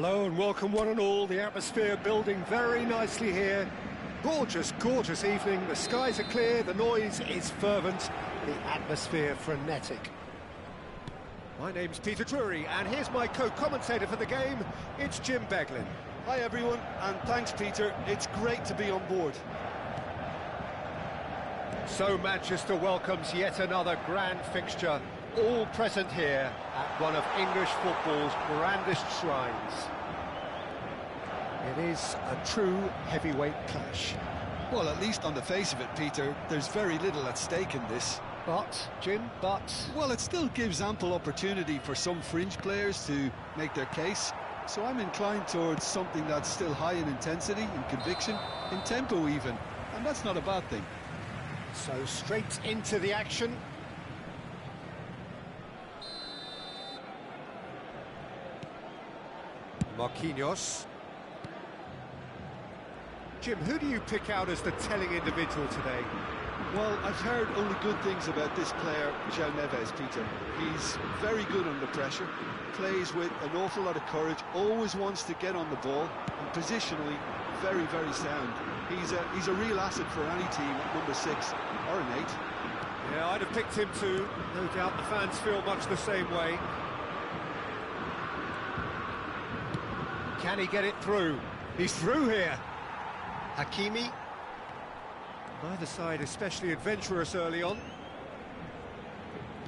Hello and welcome one and all. The atmosphere building very nicely here. Gorgeous, gorgeous evening. The skies are clear, the noise is fervent, the atmosphere frenetic. My name's Peter Drury and here's my co-commentator for the game. It's Jim Beglin. Hi everyone, and thanks Peter. It's great to be on board. So Manchester welcomes yet another grand fixture, all present here at one of English football's grandest shrines. It is a true heavyweight clash. Well, at least on the face of it, Peter, there's very little at stake in this. But, Jim, Well, it still gives ample opportunity for some fringe players to make their case. So I'm inclined towards something that's still high in intensity, in conviction, in tempo even. And that's not a bad thing. So straight into the action. Marquinhos. Jim, who do you pick out as the telling individual today? Well, I've heard only good things about this player, João Neves, Peter. He's very good under pressure, plays with an awful lot of courage, always wants to get on the ball, and positionally, very, very sound. He's a real asset for any team at number 6 or an 8. Yeah, I'd have picked him too. No doubt the fans feel much the same way. Can he get it through? He's through here. Hakimi. Neither side especially adventurous early on.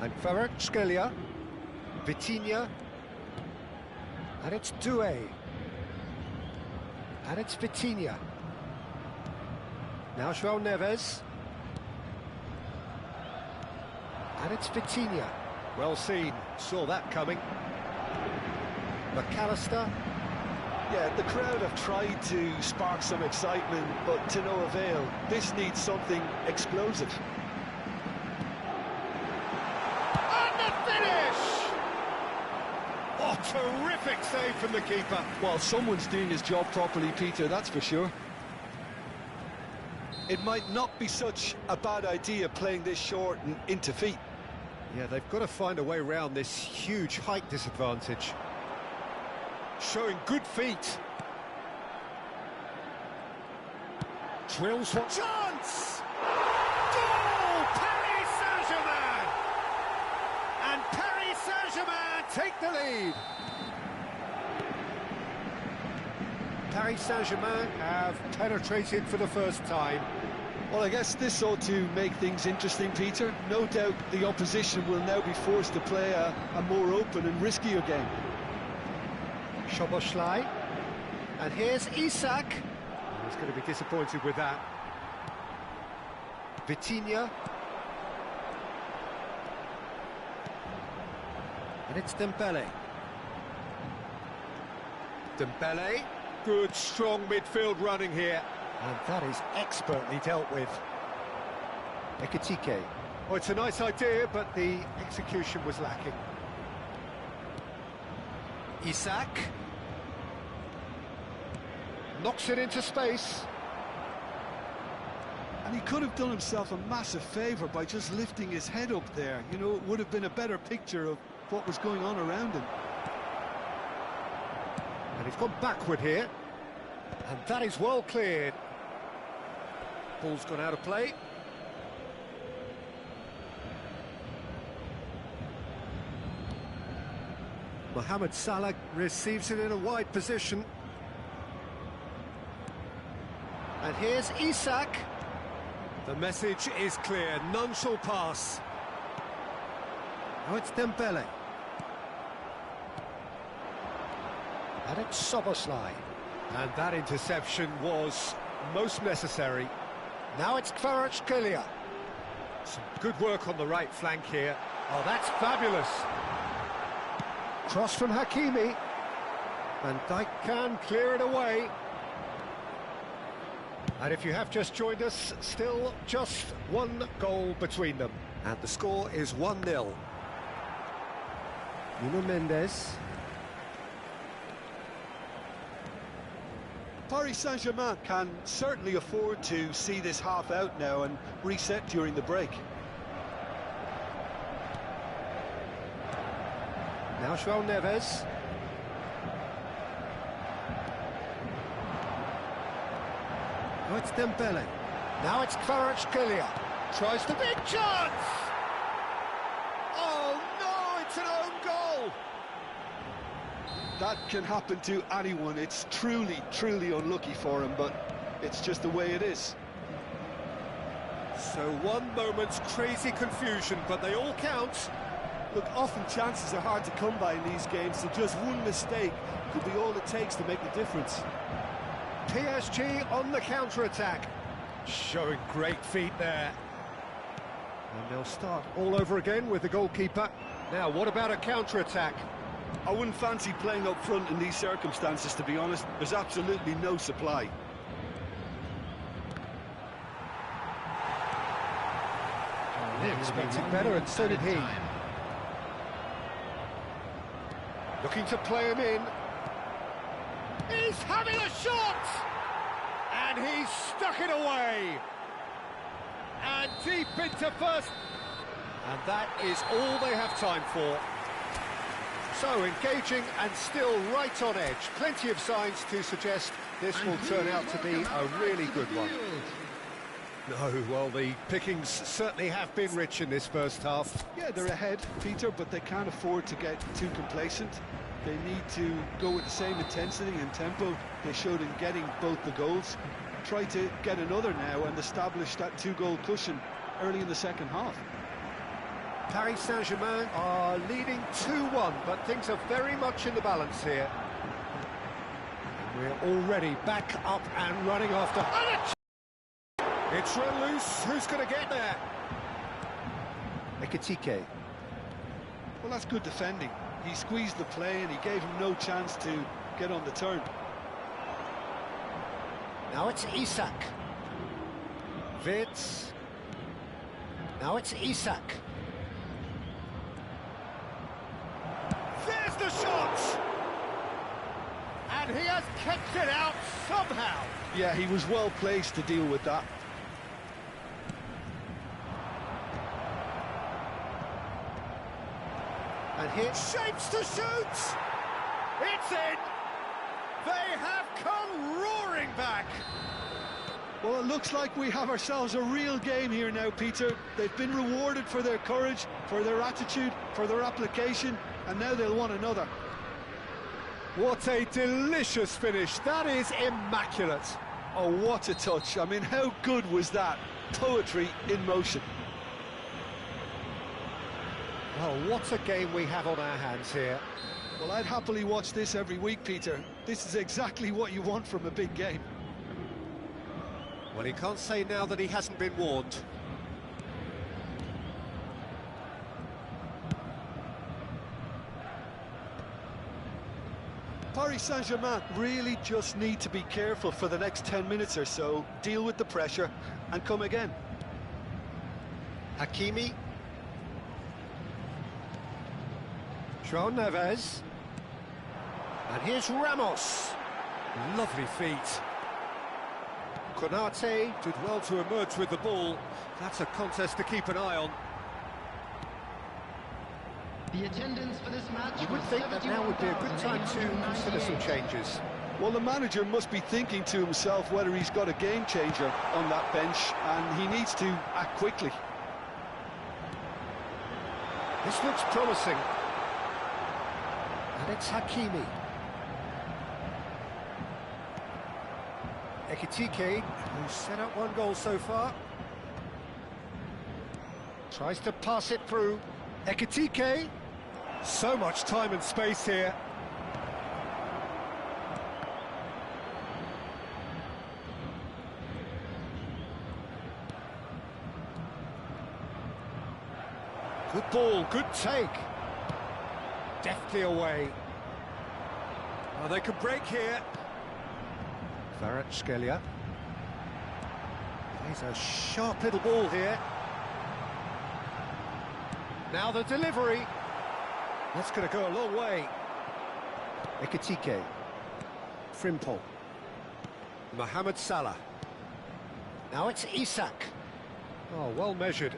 And Kvaratskhelia. Vitinha. And it's Doué. And it's Vitinha. Now João Neves. And it's Vitinha. Well seen, saw that coming. McAllister. Yeah, the crowd have tried to spark some excitement, but to no avail. This needs something explosive. And the finish! Oh, terrific save from the keeper. Well, someone's doing his job properly, Peter, that's for sure. It might not be such a bad idea playing this short and into feet. Yeah, they've got to find a way around this huge height disadvantage. Showing good feet. Drills one. Chance! Goal! Paris Saint-Germain! And Paris Saint-Germain take the lead. Paris Saint-Germain have penetrated for the first time. Well, I guess this ought to make things interesting, Peter. No doubt the opposition will now be forced to play a more open and riskier game. Szoboszlai, and here's Isak. He's going to be disappointed with that. Vitinha, and it's Dembele. Dembele, good strong midfield running here, and that is expertly dealt with. Ekitike. Oh, it's a nice idea, but the execution was lacking. Isak knocks it into space. And he could have done himself a massive favour by just lifting his head up there. You know, it would have been a better picture of what was going on around him. And he's gone backward here. And that is well cleared. Ball's gone out of play. Mohamed Salah receives it in a wide position. And here's Isak. The message is clear, none shall pass. Now it's Dembele. And it's Szoboszlai. And that interception was most necessary. Now it's Kvaratskhelia. Some good work on the right flank here. Oh, that's fabulous. Cross from Hakimi. Van Dijk can clear it away. And if you have just joined us, still just one goal between them. And the score is 1-0. Nuno Mendes. Paris Saint-Germain can certainly afford to see this half out now and reset during the break. Now João Neves. Oh, it's Dembele. Now it's Kvaratskhelia. Tries the big chance! Oh no, it's an own goal! That can happen to anyone. It's truly, truly unlucky for him, but it's just the way it is. So one moment's crazy confusion, but they all count. Look, often chances are hard to come by in these games, so just one mistake could be all it takes to make the difference. PSG on the counter-attack. Showing great feet there. And they'll start all over again with the goalkeeper. Now, what about a counter-attack? I wouldn't fancy playing up front in these circumstances, to be honest. There's absolutely no supply. He expected better, and so did he. Looking to play him in. He's having a shot! And he's stuck it away. And deep into first. And that is all they have time for. So engaging and still right on edge. Plenty of signs to suggest this will turn out to be a really good one. No, well, the pickings certainly have been rich in this first half. Yeah, they're ahead, Peter, but they can't afford to get too complacent. They need to go with the same intensity and tempo they showed in getting both the goals. Try to get another now and establish that two-goal cushion early in the second half. Paris Saint-Germain are leading 2-1, but things are very much in the balance here. And we're already back up and running after... It's run loose. Who's going to get there? Ekitike. Well, that's good defending. He squeezed the play and he gave him no chance to get on the turn. Now it's Isak. Vitz. Now it's Isak. There's the shot! And he has kept it out somehow. Yeah, he was well placed to deal with that. And here shapes to shoot! It's in! They have come roaring back! Well, it looks like we have ourselves a real game here now, Peter. They've been rewarded for their courage, for their attitude, for their application, and now they'll want another. What a delicious finish. That is immaculate. Oh, what a touch. I mean, how good was that? Poetry in motion. Well, what a game we have on our hands here. Well, I'd happily watch this every week, Peter. This is exactly what you want from a big game. Well, he can't say now that he hasn't been warned. Paris Saint-Germain really just need to be careful for the next 10 minutes or so, deal with the pressure and come again. Hakimi. João Neves. And here's Ramos. Lovely feet. Konate did well to emerge with the ball. That's a contest to keep an eye on. The attendance for this match. You would think that now would be a good time to consider some changes. Well, the manager must be thinking to himself whether he's got a game changer on that bench, and he needs to act quickly. This looks promising. And it's Hakimi. Ekitike, who's set up one goal so far. Tries to pass it through. Ekitike. So much time and space here. Good ball, good take. Deftly away. Oh, they could break here. Kvaratskhelia. Plays a sharp little ball here. Now the delivery. That's going to go a long way. Ekitike. Frimpong. Mohamed Salah. Now it's Isak. Oh, well measured.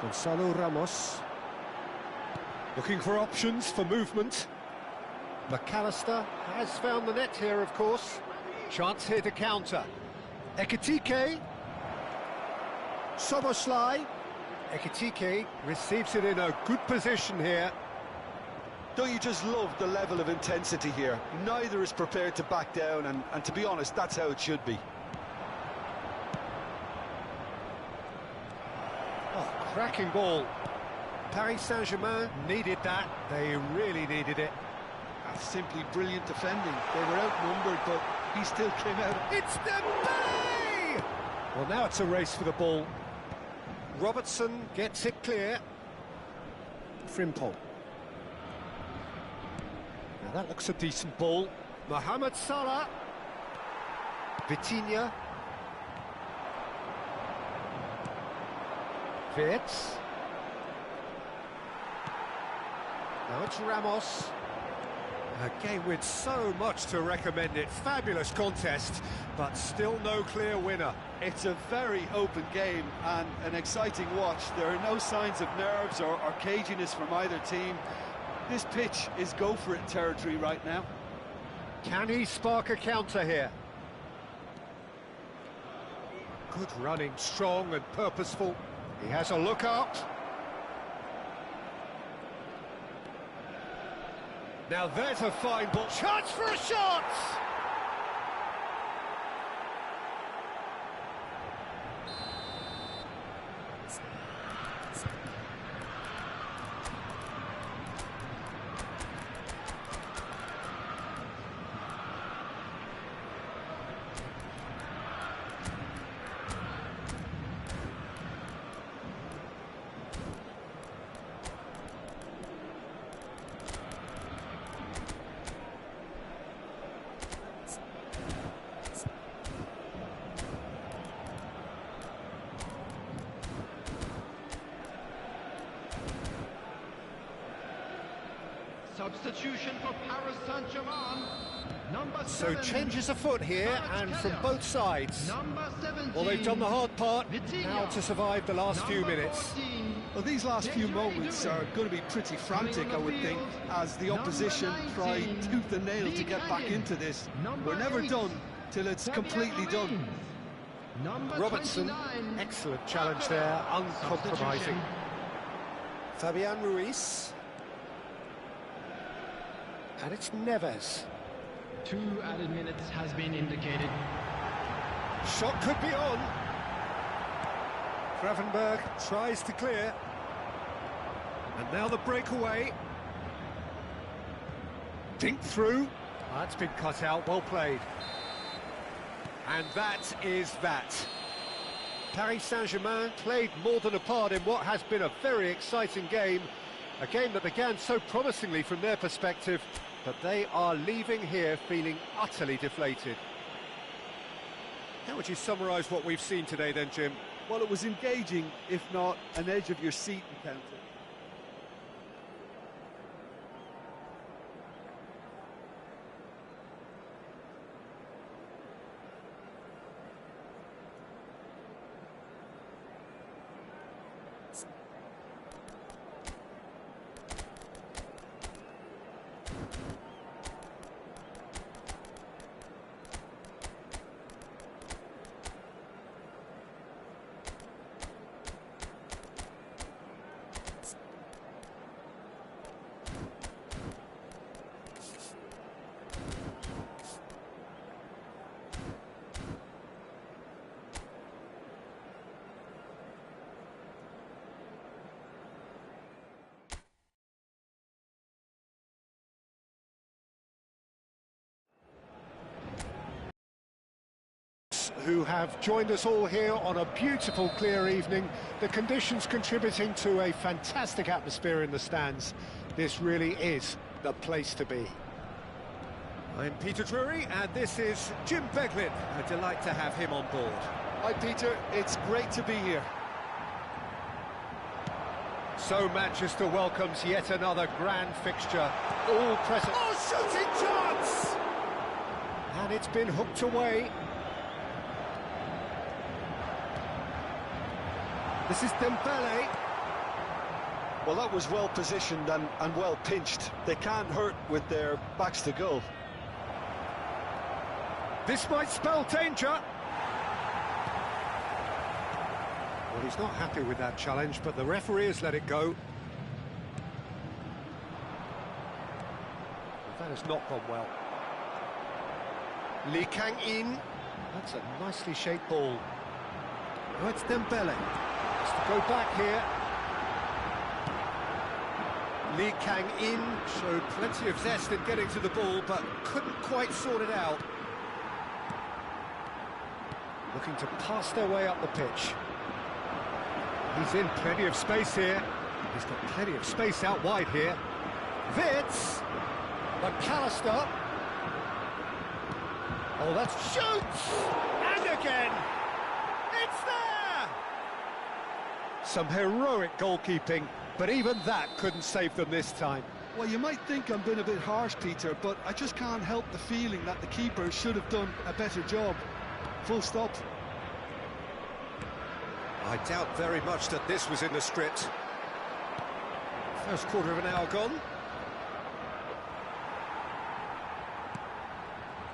Gonzalo Ramos. Looking for options for movement. McAllister has found the net here, of course. Chance here to counter. Ekitike. Soboslai. Ekitike receives it in a good position here. Don't you just love the level of intensity here? Neither is prepared to back down, and to be honest, that's how it should be. Oh, cracking ball. Paris Saint-Germain needed that. They really needed it. That's simply brilliant defending. They were outnumbered, but he still came out. It's Dembele! Well, now it's a race for the ball. Robertson gets it clear. Frimpong. Now that looks a decent ball. Mohamed Salah. Vitinha. Wirtz. Now it's Ramos. A game with so much to recommend it. Fabulous contest, but still no clear winner. It's a very open game and an exciting watch. There are no signs of nerves or caginess from either team. This pitch is go-for-it territory right now. Can he spark a counter here? Good running, strong and purposeful. He has a look up. Now there's a fine ball. Chance for a shot! Substitution for Paris Saint-Germain. Number 7. So changes afoot here, and from both sides. Number 17. Well, they've done the hard part, Vitinha. now to survive the last few Number minutes. 14. Well, these last few moments are going to be pretty frantic, I would think, as the opposition try tooth and nail to get back into this. We're never done till it's completely done. Number Robertson, 29. excellent challenge there, uncompromising. Fabian Ruiz. And it's Neves. 2 added minutes has been indicated. Shot could be on. Gravenberg tries to clear. And now the breakaway. Dink through. That's been cut out, well played. And that is that. Paris Saint-Germain played more than a part in what has been a very exciting game. A game that began so promisingly from their perspective, but they are leaving here feeling utterly deflated. How would you summarise what we've seen today then, Jim? Well, it was engaging, if not an edge of your seat encounter. Who have joined us all here on a beautiful clear evening, the conditions contributing to a fantastic atmosphere in the stands. This really is the place to be. I'm Peter Drury and this is Jim Beglin. A delight to have him on board. Hi Peter, it's great to be here. So Manchester welcomes yet another grand fixture, all present. Oh, shooting chance! And it's been hooked away. This is Dembele. Well, that was well positioned and well pinched. They can't hurt with their backs to goal. This might spell danger. Well, he's not happy with that challenge, but the referee has let it go. That has not gone well. Lee Kang-in. That's a nicely shaped ball. Now it's Dembele. Has to go back here. Lee Kang-in showed plenty of zest in getting to the ball, but couldn't quite sort it out. Looking to pass their way up the pitch. He's in plenty of space here. He's got plenty of space out wide here. Wits! McAllister. Oh, that shoots! And again! It's there! Some heroic goalkeeping, but even that couldn't save them this time. Well, you might think I'm being a bit harsh, Peter, but I just can't help the feeling that the keeper should have done a better job. Full stop. I doubt very much that this was in the script. First quarter of an hour gone.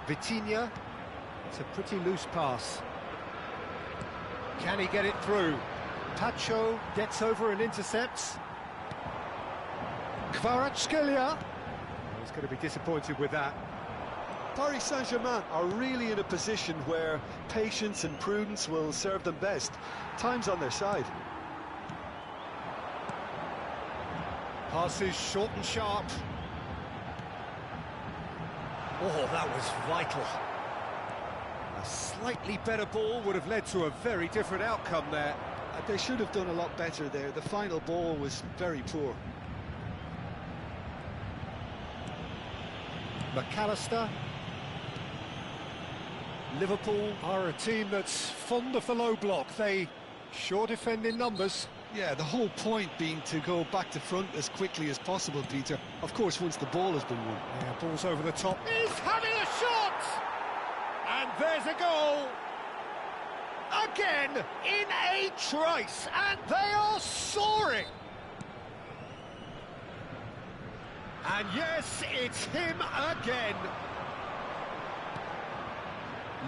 Vitinha. It's a pretty loose pass. Can he get it through? Pacho gets over and intercepts. Kvaratskhelia. He's going to be disappointed with that. Paris Saint-Germain are really in a position where patience and prudence will serve them best. Time's on their side. Passes short and sharp. Oh, that was vital. A slightly better ball would have led to a very different outcome there. They should have done a lot better there. The final ball was very poor. McAllister. Liverpool are a team that's fond of the low block. They sure defend in numbers. Yeah, the whole point being to go back to front as quickly as possible, Peter. Of course, once the ball has been won. Yeah, ball's over the top. He's having a shot! And there's a goal! Again, in a trice, and they are soaring! And yes, it's him again!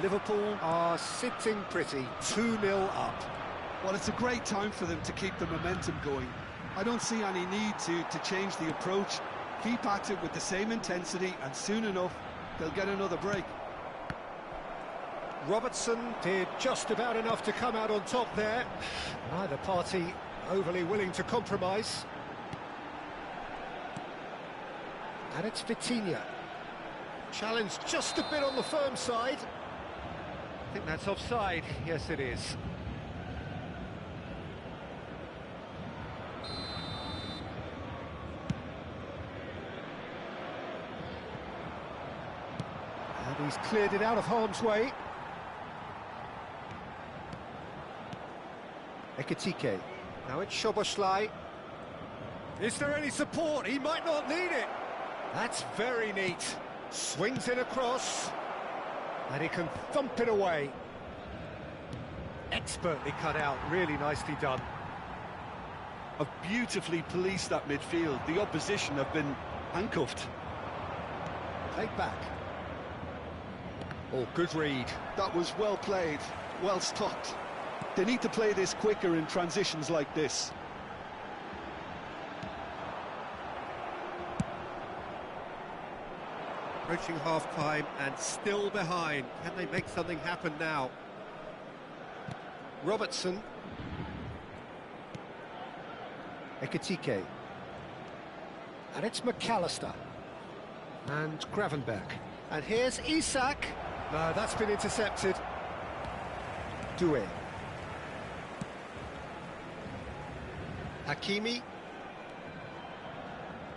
Liverpool are sitting pretty, 2-0 up. Well, it's a great time for them to keep the momentum going. I don't see any need to change the approach. Keep at it with the same intensity, and soon enough, they'll get another break. Robertson did just about enough to come out on top there. Neither party overly willing to compromise. And it's Vitinha. Challenged just a bit on the firm side. I think that's offside. Yes, it is. And he's cleared it out of harm's way. Ekitike. Now it's Szoboszlai. Is there any support? He might not need it. That's very neat. Swings it across. And he can thump it away. Expertly cut out, really nicely done. Have beautifully policed that midfield. The opposition have been handcuffed. Take back. Oh, good read. That was well played, well stopped. They need to play this quicker in transitions like this. Approaching half-time and still behind. Can they make something happen now? Robertson. Ekitike. And it's McAllister. And Gravenberg. And here's Isak. No, that's been intercepted. Doué. Hakimi.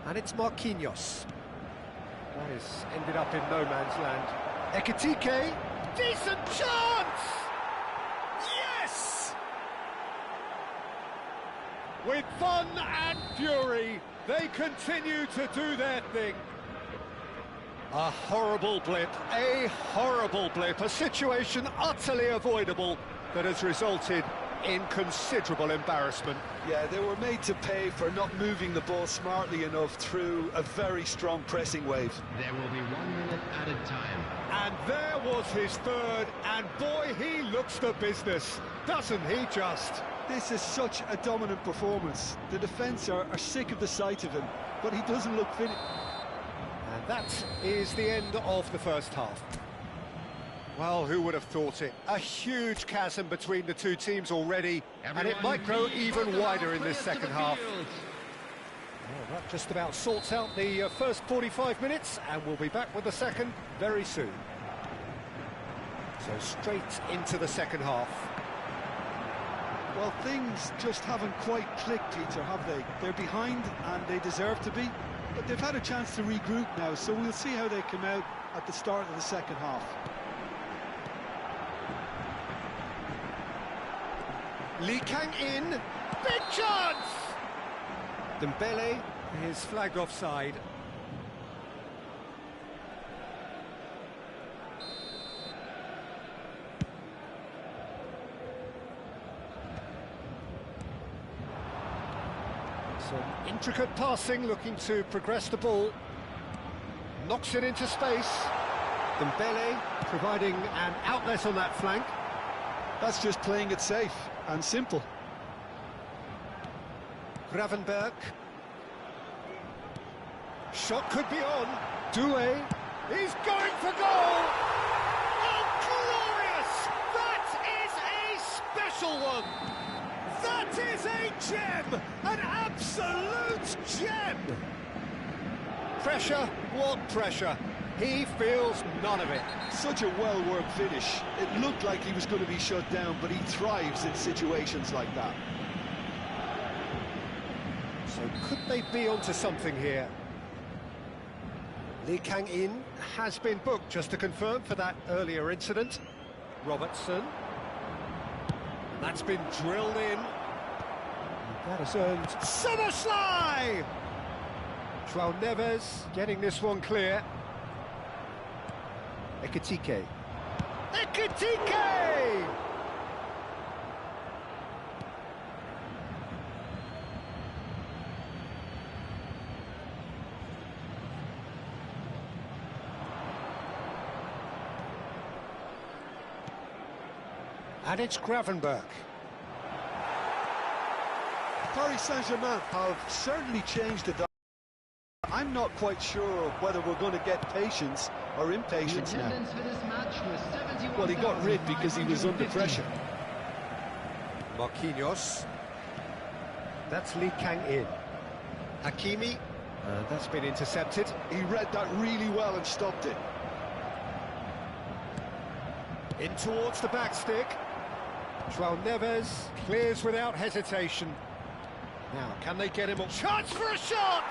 And it's Marquinhos. That has ended up in no man's land. Ekitike. Decent chance! Yes! With fun and fury, they continue to do their thing. A horrible blip, a situation utterly avoidable that has resulted in considerable embarrassment. Yeah, they were made to pay for not moving the ball smartly enough through a very strong pressing wave. There will be 1 minute added time. And there was his third, and boy, he looks the business, doesn't he just? This is such a dominant performance. The defence are sick of the sight of him, but he doesn't look finished. And that is the end of the first half. Well, who would have thought it? A huge chasm between the two teams already, and it might grow even wider in this second half. Well, that just about sorts out the first 45 minutes, and we'll be back with the second very soon. So straight into the second half. Well, things just haven't quite clicked, Peter, have they? They're behind, and they deserve to be, but they've had a chance to regroup now, so we'll see how they come out at the start of the second half. Lee Kang-in, big chance! Dembele is flagged offside. Some intricate passing, looking to progress the ball. Knocks it into space. Dembele providing an outlet on that flank. That's just playing it safe and simple. Gravenberg. Shot could be on. Doué. He's going for goal! Oh, glorious! That is a special one! That is a gem! An absolute gem! Pressure? What pressure? He feels none of it. Such a well-worked finish. It looked like he was going to be shut down, but he thrives in situations like that. So could they be onto something here? Lee Kang-in has been booked, just to confirm, for that earlier incident. Robertson. That's been drilled in. That has earned Summerslide! João Neves getting this one clear. Ekitike. Ekitike! And it's Gravenberg. Paris Saint-Germain have certainly changed the I'm not quite sure whether we're going to get patience or impatience now. Well, he got rid because he was under pressure. Marquinhos. That's Lee Kang-in. Hakimi. That's been intercepted. He read that really well and stopped it. In towards the back stick. João Neves clears without hesitation. Now, can they get him up? Chance for a shot!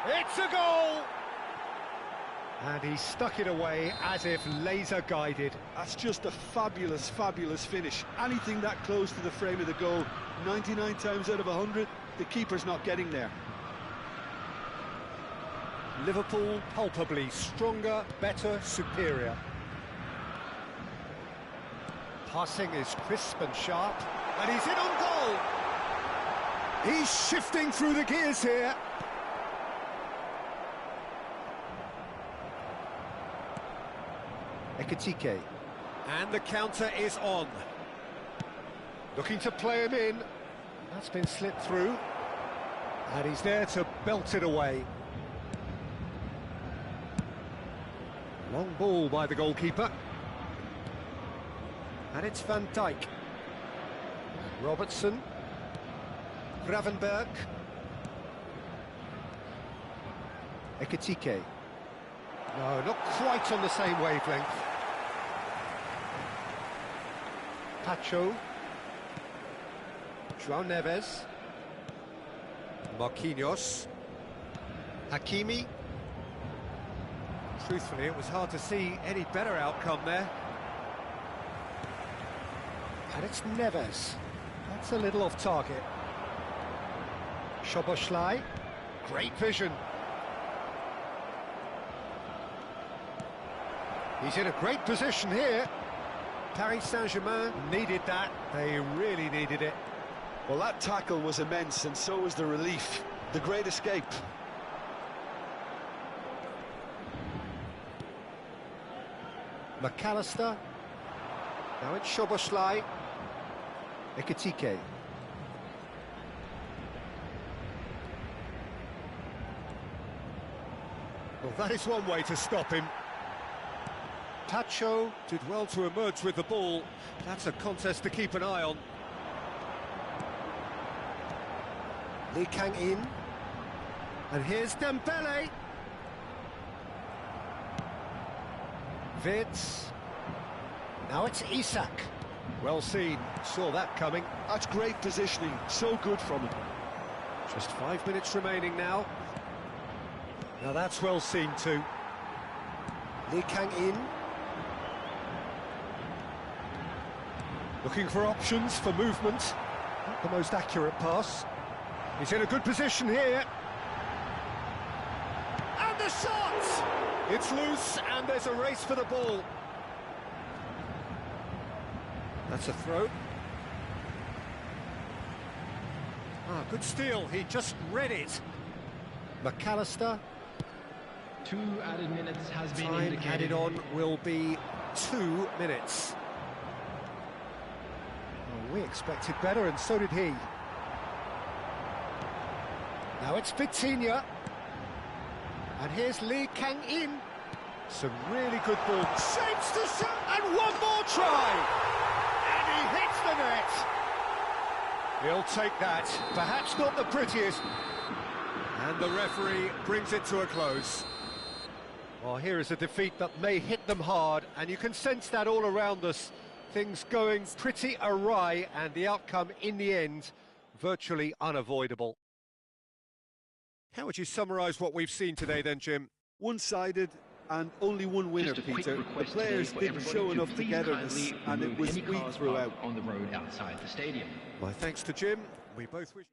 It's a goal! And he stuck it away as if laser-guided. That's just a fabulous, fabulous finish. Anything that close to the frame of the goal, 99 times out of 100, the keeper's not getting there. Liverpool palpably stronger, better, superior. Passing is crisp and sharp, and he's in on goal! He's shifting through the gears here. Ekitike. And the counter is on. Looking to play him in. That's been slipped through. And he's there to belt it away. Long ball by the goalkeeper. And it's Van Dijk. Robertson. Gravenberg. Ekitike. No, not quite on the same wavelength. Pacho. João Neves. Marquinhos. Hakimi. Truthfully, it was hard to see any better outcome there. And it's Neves. That's a little off target. Szoboszlai. Great vision. He's in a great position here. Paris Saint-Germain needed that. They really needed it. Well, that tackle was immense, and so was the relief. The great escape. McAllister. Now it's Szoboszlai. Ekitike. Well, that is one way to stop him. Tacho did well to emerge with the ball. That's a contest to keep an eye on. Lee Kang-in. And here's Dembele. Vitz. Now it's Isak. Well seen, saw that coming. That's great positioning, so good from him. Just 5 minutes remaining now. Now that's well seen too. Lee Kang-in. Looking for options for movement. Not the most accurate pass. He's in a good position here. And the shot! It's loose and there's a race for the ball. That's a throw. Ah, good steal. He just read it. McAllister. 2 added minutes has been Time indicated. added on will be 2 minutes. Well, we expected better, and so did he. Now it's Vitinha. And here's Lee Kang-in. Some really good ball. Shapes to shot, and one more try! And he hits the net. He'll take that. Perhaps not the prettiest. And the referee brings it to a close. Well, here is a defeat that may hit them hard, and you can sense that all around us. Things going pretty awry, and the outcome in the end virtually unavoidable. How would you summarise what we've seen today then, Jim? One-sided and only one winner, Just a quick Peter. The request players today for didn't everybody show to enough please togetherness, kindly and it remove was any weak cars throughout. parked on the road outside the stadium. My thanks to Jim. We both wish...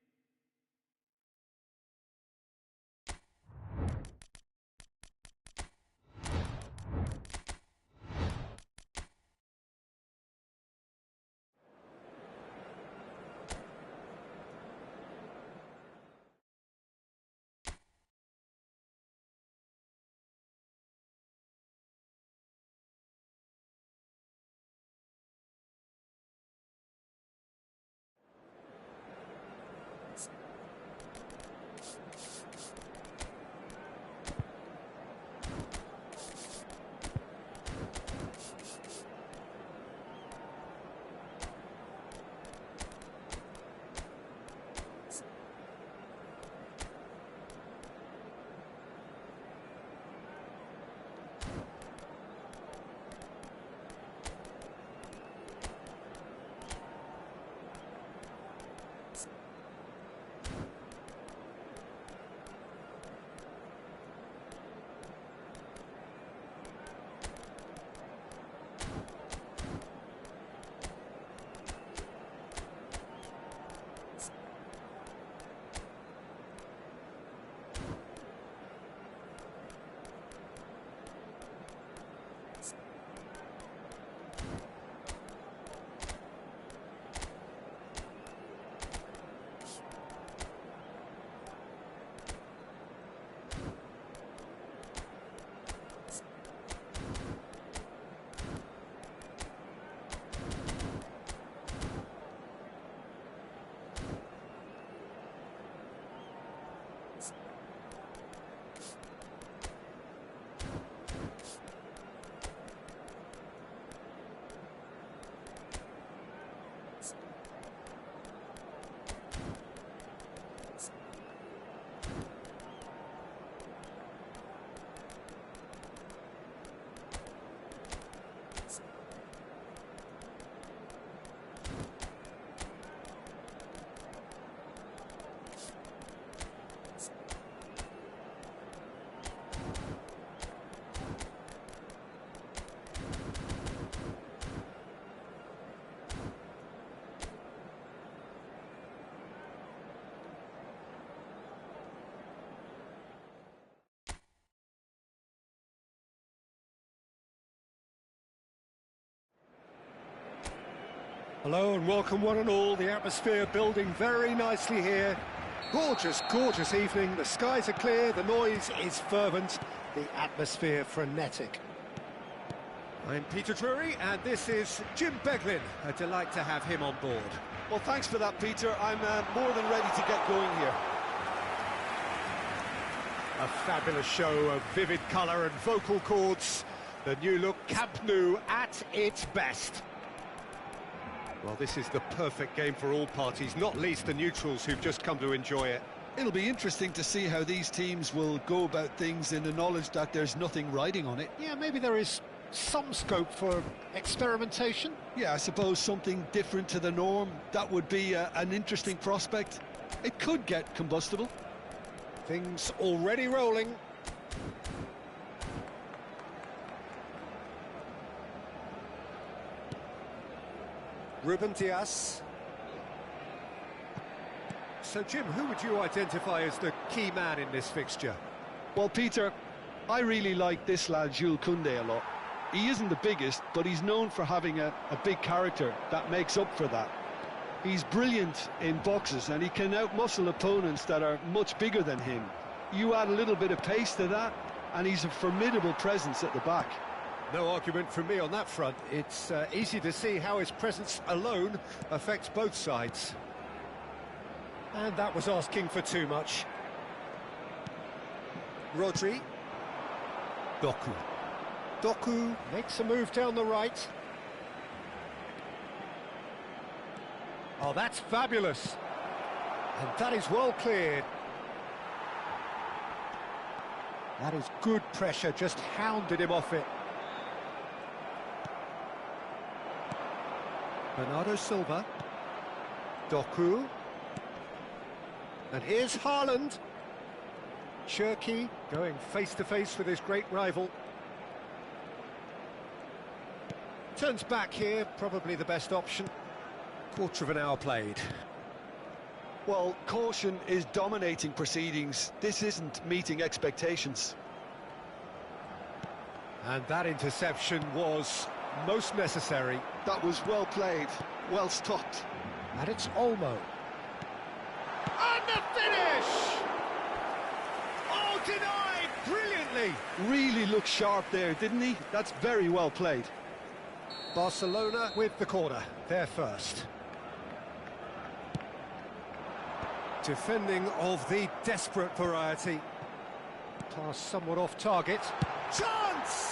Hello and welcome one and all. The atmosphere building very nicely here. Gorgeous, gorgeous evening. The skies are clear, the noise is fervent, the atmosphere frenetic. I'm Peter Drury and this is Jim Beglin. A delight to have him on board. Well, thanks for that, Peter. I'm more than ready to get going here. A fabulous show of vivid colour and vocal cords. The new look Camp Nou at its best. Well, this is the perfect game for all parties, not least the neutrals who've just come to enjoy it. It'll be interesting to see how these teams will go about things in the knowledge that there's nothing riding on it. Yeah, maybe there is some scope for experimentation. Yeah, I suppose something different to the norm. That would be an interesting prospect. It could get combustible. Things already rolling. Ruben Dias. So, Jim, who would you identify as the key man in this fixture? Well, Peter, I really like this lad, Jules Koundé, a lot. He isn't the biggest, but he's known for having a big character that makes up for that. He's brilliant in boxes, and he can outmuscle opponents that are much bigger than him. You add a little bit of pace to that, and he's a formidable presence at the back. No argument from me on that front. It's easy to see how his presence alone affects both sides. And that was asking for too much. Rodri. Doku. Doku makes a move down the right. Oh, that's fabulous. And that is well cleared. That is good pressure, just hounded him off it. Bernardo Silva. Doku. And here's Haaland. Cherki going face-to-face with his great rival. Turns back here, probably the best option. Quarter of an hour played. Well, caution is dominating proceedings. This isn't meeting expectations. And that interception was most necessary. That was well played, well stopped. And it's Olmo. And the finish! Oh, denied brilliantly! Really looked sharp there, didn't he? That's very well played. Barcelona with the corner, they're first. Defending of the desperate variety. Pass somewhat off target. Chance!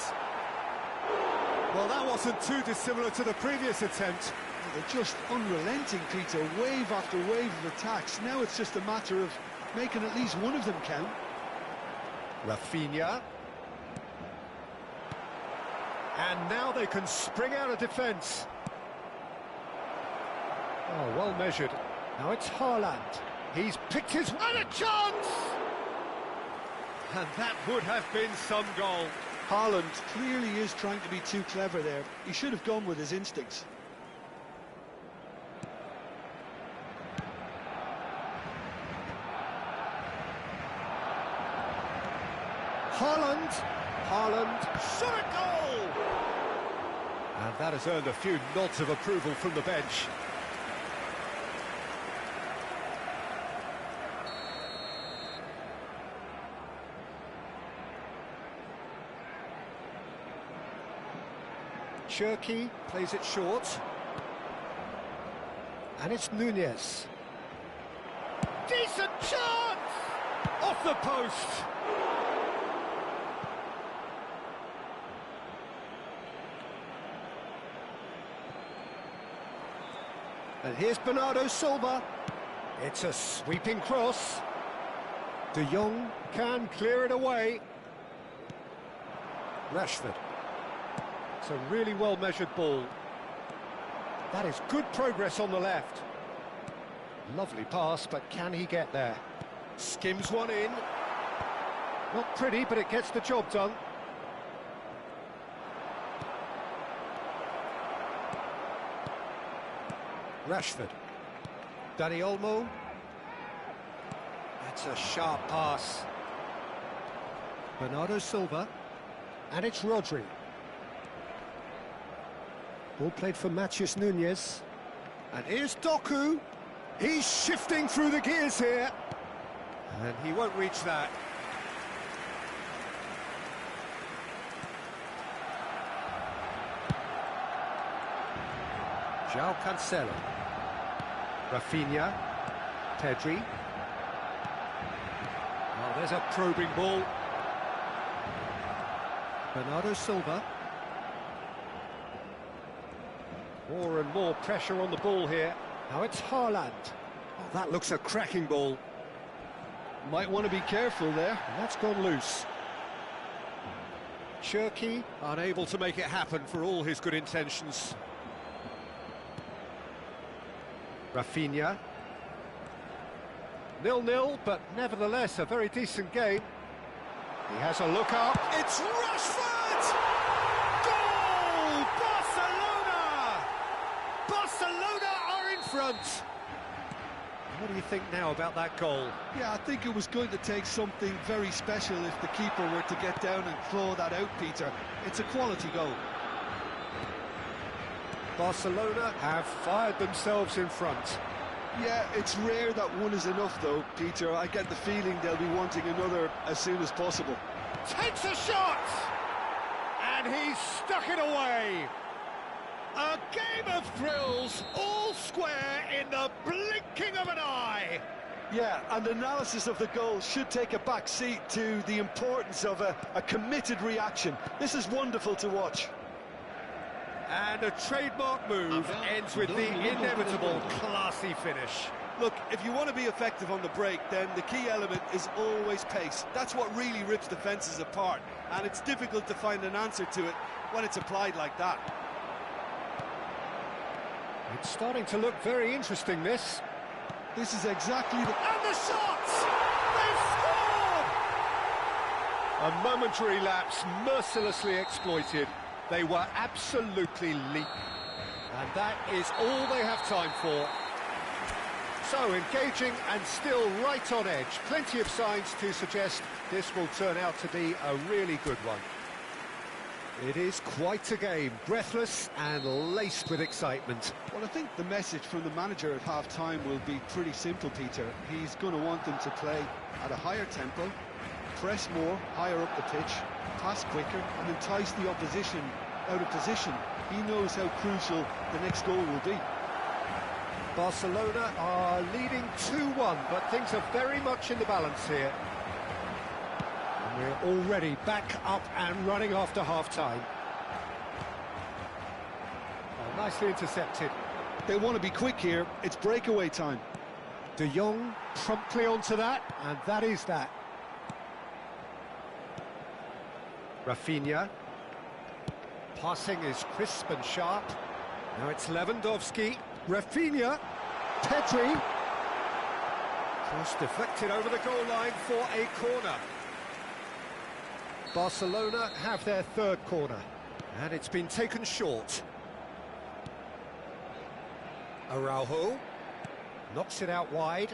Well, that wasn't too dissimilar to the previous attempt. They're just unrelenting, Peter. Wave after wave of attacks. Now it's just a matter of making at least one of them count. Rafinha. And now they can spring out of defence. Oh, well measured. Now it's Haaland. He's picked his... And a chance! And that would have been some goal. Haaland clearly is trying to be too clever there. He should have gone with his instincts. Haaland shot a goal! And that has earned a few nods of approval from the bench. Cherki plays it short. And it's Nunez. Decent chance! Off the post! And here's Bernardo Silva. It's a sweeping cross. De Jong can clear it away. Rashford. It's a really well-measured ball. That is good progress on the left. Lovely pass, but can he get there? Skims one in. Not pretty, but it gets the job done. Rashford. Dani Olmo. That's a sharp pass. Bernardo Silva. And it's Rodri. Ball played for Matheus Nunez. And here's Doku. He's shifting through the gears here. And he won't reach that. João Cancelo. Rafinha. Pedri. Oh, there's a probing ball. Bernardo Silva. More and more pressure on the ball here. Now it's Haaland. Oh, that looks a cracking ball. Might want to be careful there. And that's gone loose. Cherki unable to make it happen for all his good intentions. Rafinha. 0-0, but nevertheless a very decent game. He has a look up. It's Rashford! Goal! Barcelona! Barcelona are in front. What do you think now about that goal? Yeah, I think it was going to take something very special if the keeper were to get down and claw that out, Peter. It's a quality goal. Barcelona have fired themselves in front. Yeah, it's rare that one is enough, though, Peter. I get the feeling they'll be wanting another as soon as possible. Takes a shot! And he's stuck it away. A game of thrills, all square in the blinking of an eye. Yeah, and analysis of the goal should take a back seat to the importance of a committed reaction. This is wonderful to watch. And a trademark move ends with the inevitable classy finish. Look, if you want to be effective on the break, then the key element is always pace. That's what really rips defences apart, and it's difficult to find an answer to it when it's applied like that. It's starting to look very interesting, this. This is exactly the... And the shots! They've scored! A momentary lapse mercilessly exploited. They were absolutely leaping. And that is all they have time for. So, engaging and still right on edge. Plenty of signs to suggest this will turn out to be a really good one. It is quite a game, breathless and laced with excitement. Well, I think the message from the manager at half-time will be pretty simple, Peter. He's going to want them to play at a higher tempo, press more, higher up the pitch, pass quicker, and entice the opposition out of position. He knows how crucial the next goal will be. Barcelona are leading 2-1, but things are very much in the balance here. And we're already back up and running after half-time. Oh, nicely intercepted. They want to be quick here. It's breakaway time. De Jong promptly onto that, and that is that. Rafinha. Passing is crisp and sharp. Now it's Lewandowski. Rafinha. Pedri. Cross deflected over the goal line for a corner. Barcelona have their third corner, and it's been taken short. Araujo knocks it out wide.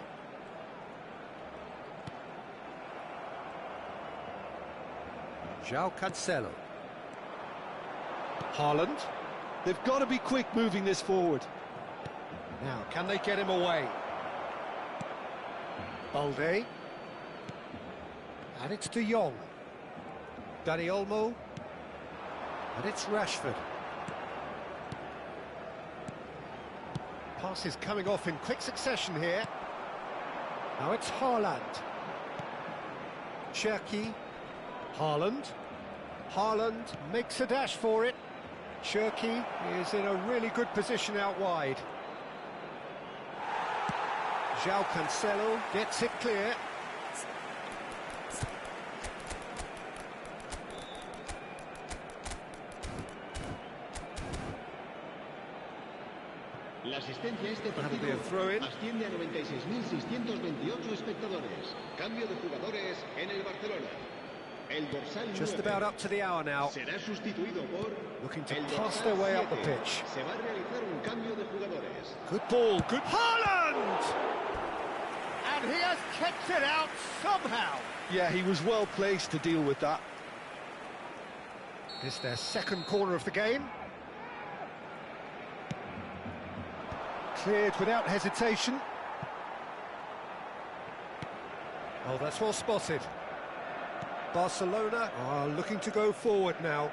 João Cancelo. Haaland. They've got to be quick moving this forward. Now, can they get him away? Balde. And it's De Jong. Dani Olmo. And it's Rashford. Passes coming off in quick succession here. Now it's Haaland. Cherki. Haaland. Haaland makes a dash for it. Cherki is in a really good position out wide. João Cancelo gets it clear. La asistencia a este That'll be partido a throw-in. asciende a 96.628 espectadores. Cambio de jugadores en el Barcelona. El dorsal Just 9 about up to the hour now. será sustituido por Looking to el pass dorsal their way up the 7. pitch. Se va a realizar un cambio de jugadores. Good ball, good Haaland! And he has kept it out somehow. Yeah, he was well placed to deal with that. It's their second corner of the game. Cleared without hesitation. Oh, that's well spotted. Barcelona are looking to go forward now.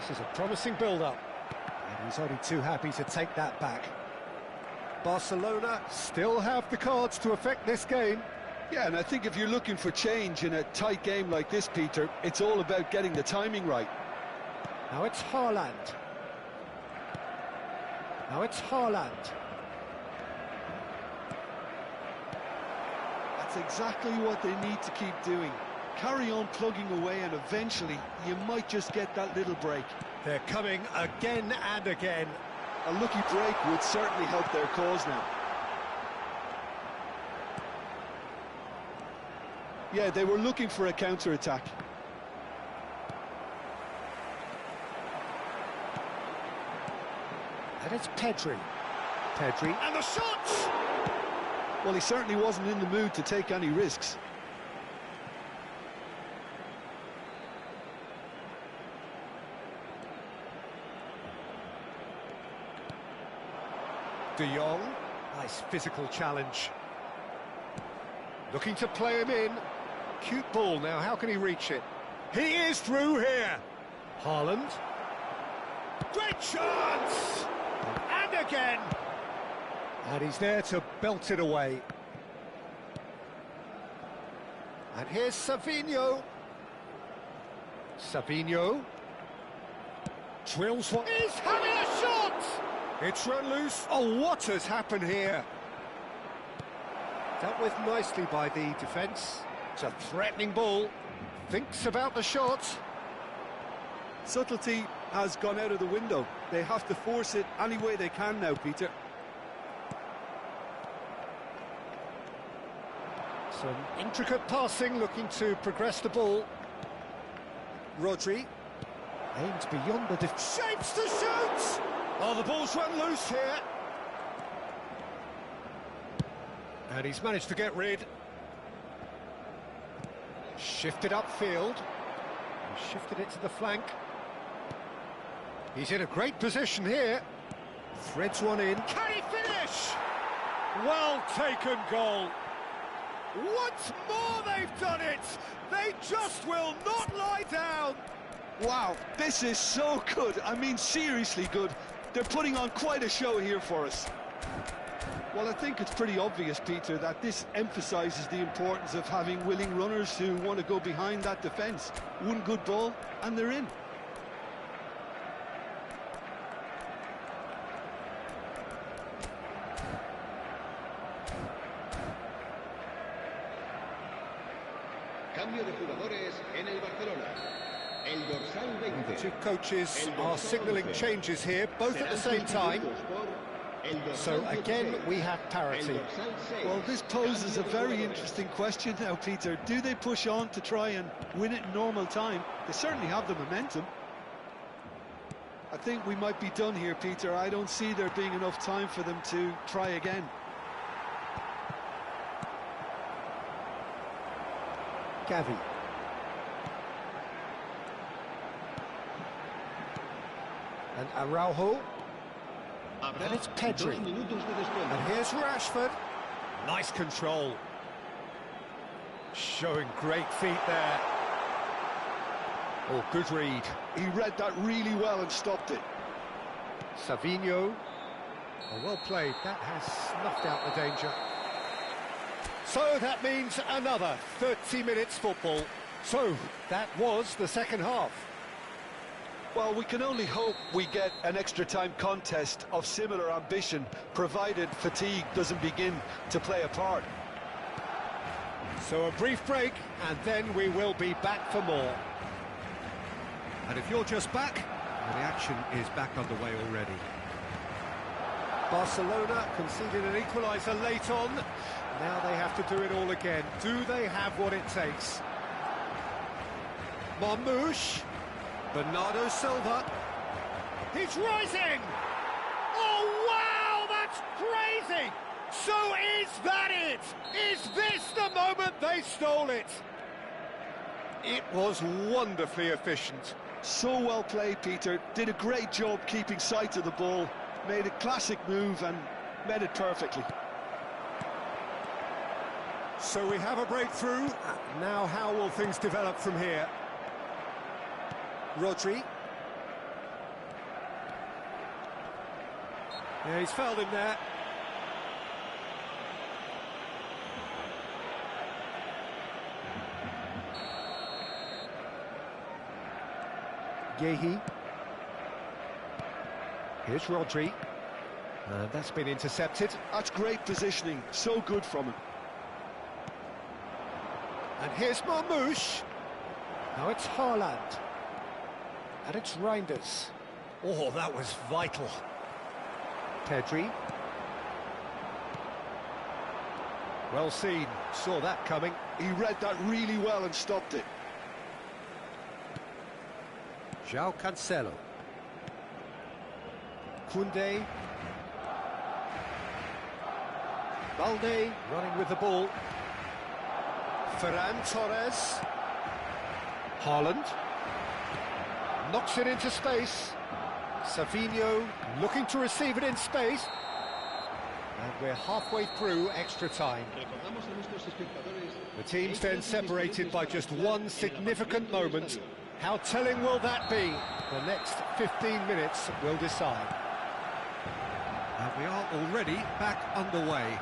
This is a promising build-up. And he's only too happy to take that back. Barcelona still have the cards to affect this game. Yeah, and I think if you're looking for change in a tight game like this, Peter, it's all about getting the timing right. Now it's Haaland. Now it's Haaland. That's exactly what they need to keep doing. Carry on plugging away and eventually you might just get that little break. They're coming again and again. A lucky break would certainly help their cause now. Yeah, they were looking for a counter-attack. And it's Pedri. Pedri. And the shots! Well, he certainly wasn't in the mood to take any risks. De Jong. Nice physical challenge. Looking to play him in. Cute ball now, how can he reach it? He is through here. Haaland. Great chance! And again! And he's there to belt it away. And here's Savinho. Savinho. Drills one. He's having a shot! It's run loose. Oh, what has happened here? Dealt with nicely by the defence. It's a threatening ball. Thinks about the shot. Subtlety has gone out of the window. They have to force it any way they can now, Peter. Some intricate passing, looking to progress the ball. Rodri aims beyond the shapes to shoot! Oh, the ball's run loose here. And he's managed to get rid. Shifted upfield. Shifted it to the flank. He's in a great position here. Threads one in. Can he finish? Well taken goal. Once more they've done it. They just will not lie down. Wow, this is so good. I mean, seriously good. They're putting on quite a show here for us. Well, I think it's pretty obvious, Peter, that this emphasises the importance of having willing runners who want to go behind that defence. One good ball, and they're in. Cambio de jugadores en el Barcelona. El dorsal 20. The two coaches are signalling changes here, both at the same time. So again, we have parity. Well, this poses a very interesting question now, Peter. Do they push on to try and win it in normal time? They certainly have the momentum. I think we might be done here, Peter. I don't see there being enough time for them to try again. Gavi. And Araujo. And it's Pedri. And here's Rashford. Nice control. Showing great feet there. Oh, good read. He read that really well and stopped it. Savinho. Oh, well played. That has snuffed out the danger. So that means another 30 minutes football. So that was the second half. Well, we can only hope we get an extra time contest of similar ambition, provided fatigue doesn't begin to play a part. So a brief break, and then we will be back for more. And if you're just back, well, the action is back underway already. Barcelona conceded an equaliser late on. Now they have to do it all again. Do they have what it takes? Marmouche. Bernardo Silva. He's rising! Oh, wow, that's crazy! So is that it? Is this the moment they stole it? It was wonderfully efficient. So well played, Peter. Did a great job keeping sight of the ball, made a classic move and met it perfectly. So we have a breakthrough. Now how will things develop from here? Rodri. Yeah, he's fouled him there. Yehi. Here's Rodri. That's been intercepted. That's great positioning, so good from him. And here's Marmoush. Now it's Haaland. And it's Reinders. Oh, that was vital. Pedri. Well seen, saw that coming. He read that really well and stopped it. João Cancelo. Koundé. Balde running with the ball. Ferran Torres. Haaland. Knocks it into space. Savinho looking to receive it in space. And we're halfway through extra time. The teams then separated by just one significant moment. How telling will that be? The next 15 minutes will decide. And we are already back underway.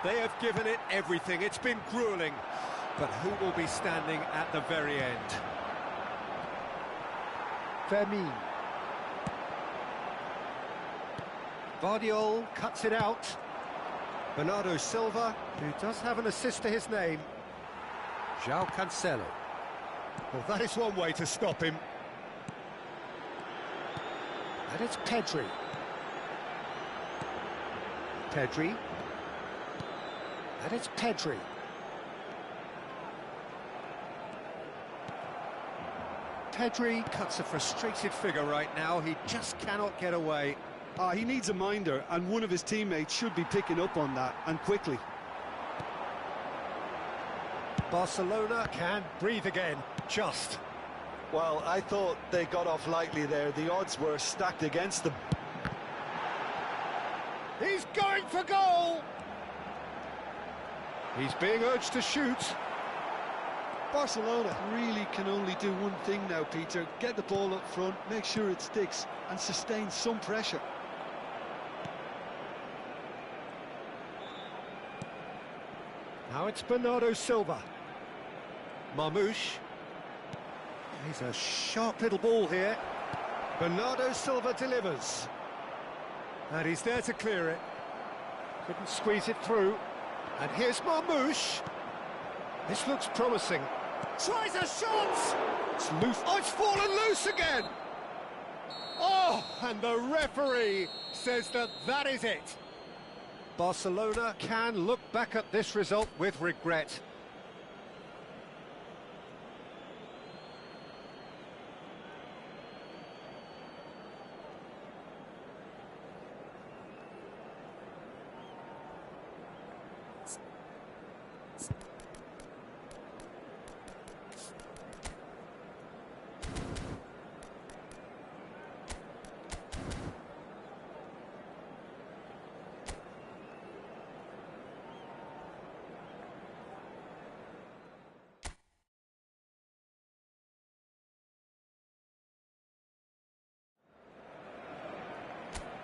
They have given it everything. It's been grueling. But who will be standing at the very end? Fermin. Vardiol cuts it out. Bernardo Silva, who does have an assist to his name. João Cancelo. Well, that is one way to stop him. And it's Pedri. Pedri. And it's Pedri. Pedri cuts a frustrated figure right now. He just cannot get away. He needs a minder, and one of his teammates should be picking up on that, and quickly. Barcelona can breathe again, just. Well, I thought they got off lightly there. The odds were stacked against them. He's going for goal! He's being urged to shoot. Barcelona really can only do one thing now, Peter. Get the ball up front, make sure it sticks, and sustain some pressure. Now it's Bernardo Silva. Marmoush. He's a sharp little ball here. Bernardo Silva delivers. And he's there to clear it. Couldn't squeeze it through. And here's Marmoush. This looks promising. Tries a shot! It's loose. Oh, it's fallen loose again! Oh, and the referee says that that is it. Barcelona can look back at this result with regret.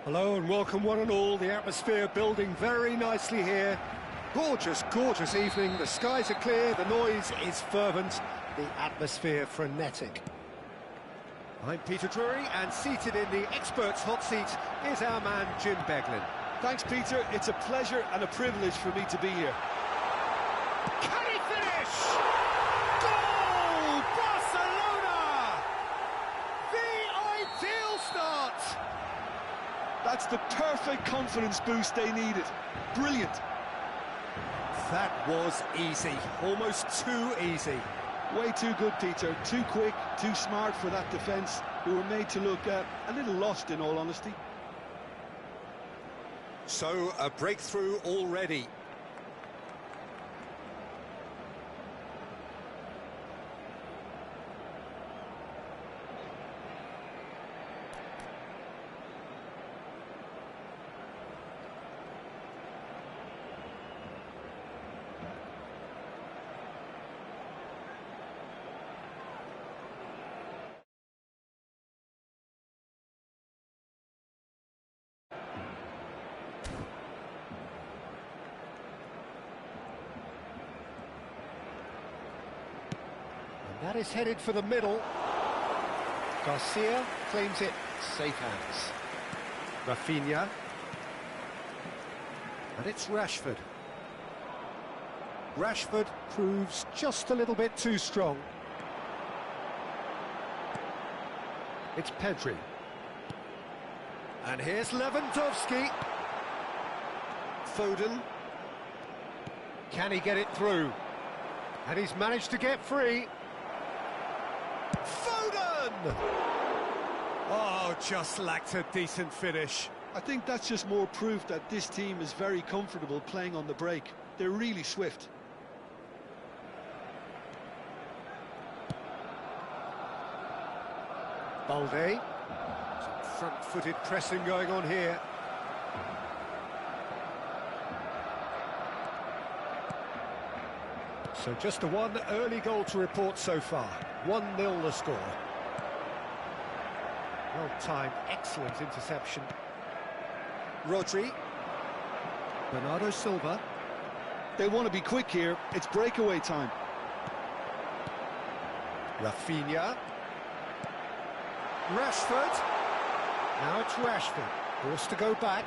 Hello and welcome one and all. The atmosphere building very nicely here. Gorgeous, gorgeous evening. The skies are clear, the noise is fervent, the atmosphere frenetic. I'm Peter Drury, and seated in the experts' hot seat is our man Jim Beglin. Thanks, Peter. It's a pleasure and a privilege for me to be here. Can he finish? Goal! Barcelona! The ideal start! That's the perfect confidence boost they needed. Brilliant. That was easy, almost too easy. Way too good, Peter. Too quick, too smart for that defence, who were made to look a little lost, in all honesty. So, a breakthrough already. That is headed for the middle. Garcia claims it, safe hands. Rafinha. And it's Rashford. Rashford proves just a little bit too strong. It's Pedri. And here's Lewandowski. Foden. Can he get it through? And he's managed to get free. Foden! Oh, just lacked a decent finish. I think that's just more proof that this team is very comfortable playing on the break. They're really swift. Balde. Some front-footed pressing going on here. So just the one early goal to report so far. 1-0 the score. Well-timed, excellent interception. Rodri. Bernardo Silva. They want to be quick here. It's breakaway time. Rafinha. Rashford. Now it's Rashford. Forced to go back.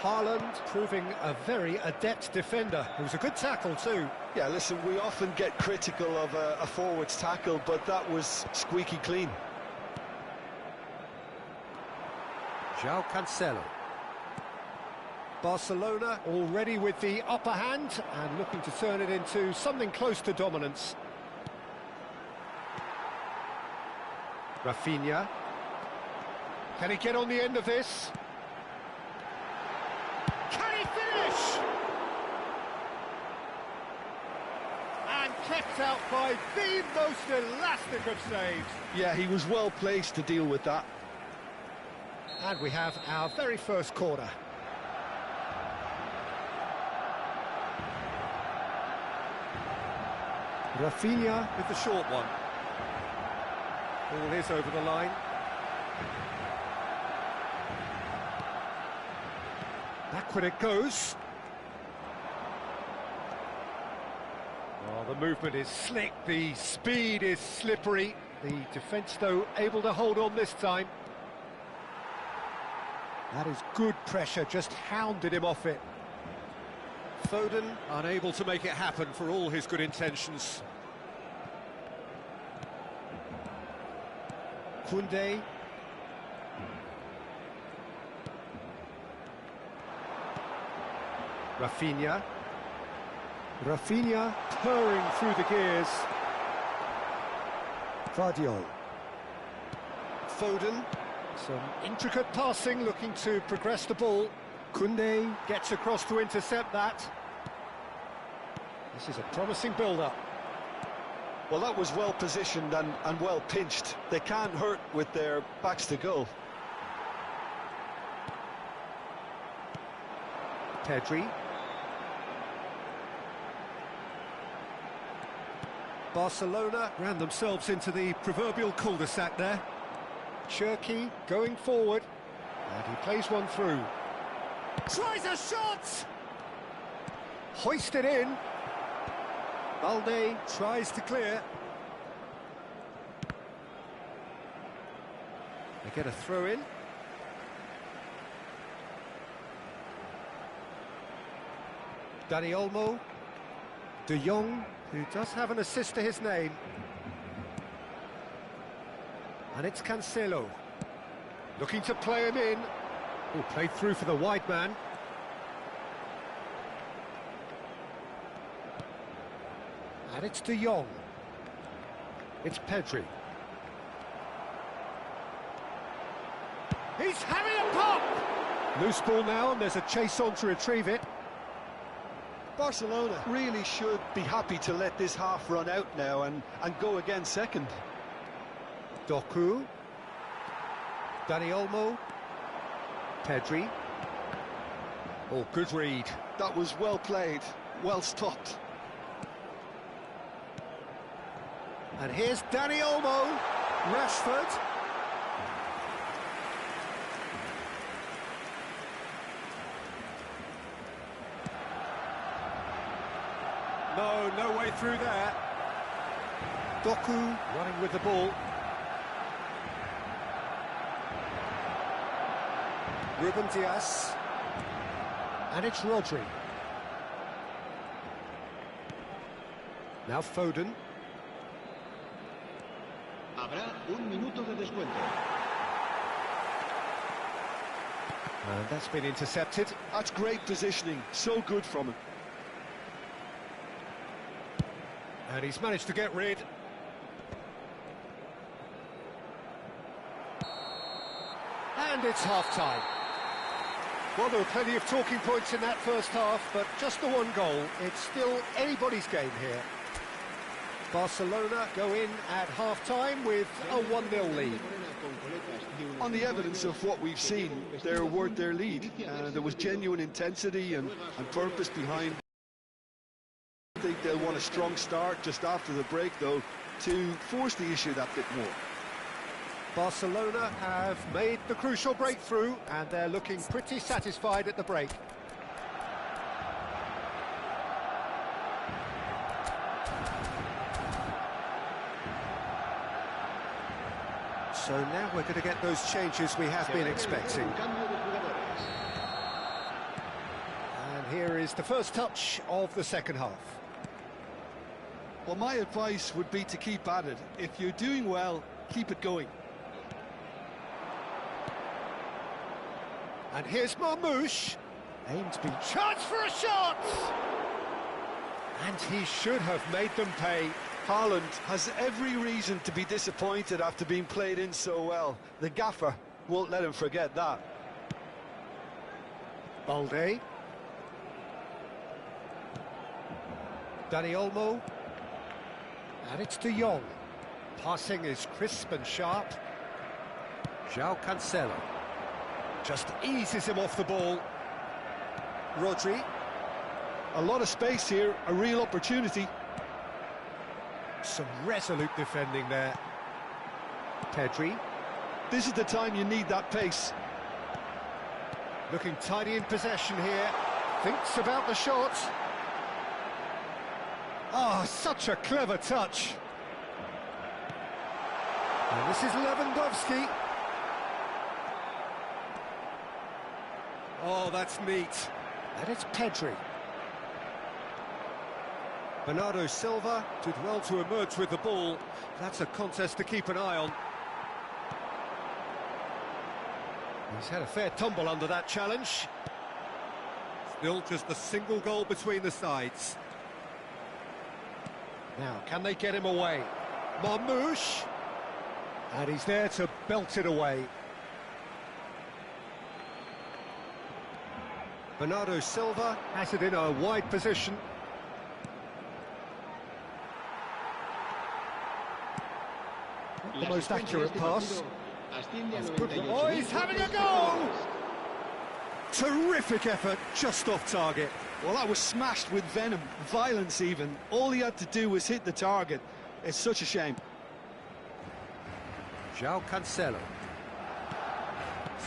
Haaland proving a very adept defender. It was a good tackle too. Yeah, listen, we often get critical of a forward's tackle, but that was squeaky clean. João Cancelo. Barcelona already with the upper hand and looking to turn it into something close to dominance. Rafinha. Can he get on the end of this? Can he finish? And kept out by the most elastic of saves. Yeah, he was well placed to deal with that. And we have our very first corner. Rafinha with the short one. Ball is over the line. Backward it goes. Oh, the movement is slick, the speed is slippery. The defence, though, able to hold on this time. That is good pressure, just hounded him off it. Foden unable to make it happen for all his good intentions. Koundé. Rafinha. Rafinha purring through the gears. Vardiol. Foden. Some intricate passing, looking to progress the ball. Koundé gets across to intercept that. This is a promising build-up. Well, that was well positioned and well pinched. They can't hurt with their backs to goal. Pedri. Barcelona ran themselves into the proverbial cul-de-sac there. Cherki going forward, and he plays one through. Tries a shot! Hoisted in. Balde tries to clear. They get a throw in. Dani Olmo. De Jong, who does have an assist to his name. And it's Cancelo. Looking to play him in. Oh, played through for the wide man. And it's De Jong. It's Pedri. He's having a pop! Loose ball now, and there's a chase on to retrieve it. Barcelona really should be happy to let this half run out now and go again second. Doku. Dani Olmo. Pedri. Oh, good read. That was well played, well stopped. And here's Dani Olmo. Rashford. No way through there. Doku running with the ball. Ruben Diaz. And it's Rodri. Now Foden. Habrá un minuto de descuento. And that's been intercepted. That's great positioning, so good from him. And he's managed to get rid. And it's half-time. Well, there were plenty of talking points in that first half, but just the one goal. It's still anybody's game here. Barcelona go in at half-time with a 1-0 lead. On the evidence of what we've seen, they're worth their lead. There was genuine intensity and purpose behind. I think they'll want a strong start just after the break, though, to force the issue that bit more. Barcelona have made the crucial breakthrough, and they're looking pretty satisfied at the break. So now we're going to get those changes we have been expecting. And here is the first touch of the second half. Well, my advice would be to keep at it. If you're doing well, keep it going. And here's Marmoush. Aimed beat. Chance for a shot! And he should have made them pay. Haaland has every reason to be disappointed after being played in so well. The gaffer won't let him forget that. Balde. Dani Olmo. And it's De Jong. Passing is crisp and sharp. João Cancelo. Just eases him off the ball. Rodri. A lot of space here, a real opportunity. Some resolute defending there. Pedri. This is the time you need that pace. Looking tidy in possession here. Thinks about the shot. Oh, such a clever touch. And this is Lewandowski. Oh, that's neat. And it's Pedri. Bernardo Silva did well to emerge with the ball. That's a contest to keep an eye on. He's had a fair tumble under that challenge. Still just a single goal between the sides. Now, can they get him away? Marmoush! And he's there to belt it away. Bernardo Silva has it in a wide position. Not the most accurate pass. Oh, he's having a go! Terrific effort, just off target. Well, that was smashed with venom, violence even. All he had to do was hit the target. It's such a shame. João Cancelo.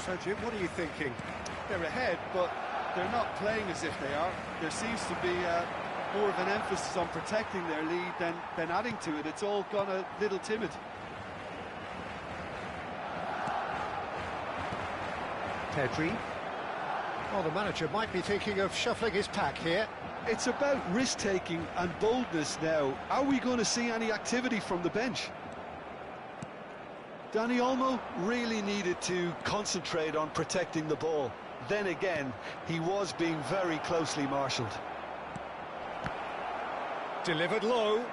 So, Jim, what are you thinking? They're ahead, but they're not playing as if they are. There seems to be more of an emphasis on protecting their lead than adding to it. It's all gone a little timid. Pedri. Well, the manager might be thinking of shuffling his pack here. It's about risk-taking and boldness now. Are we going to see any activity from the bench? Dani Olmo really needed to concentrate on protecting the ball. Then again, he was being very closely marshalled. Delivered low.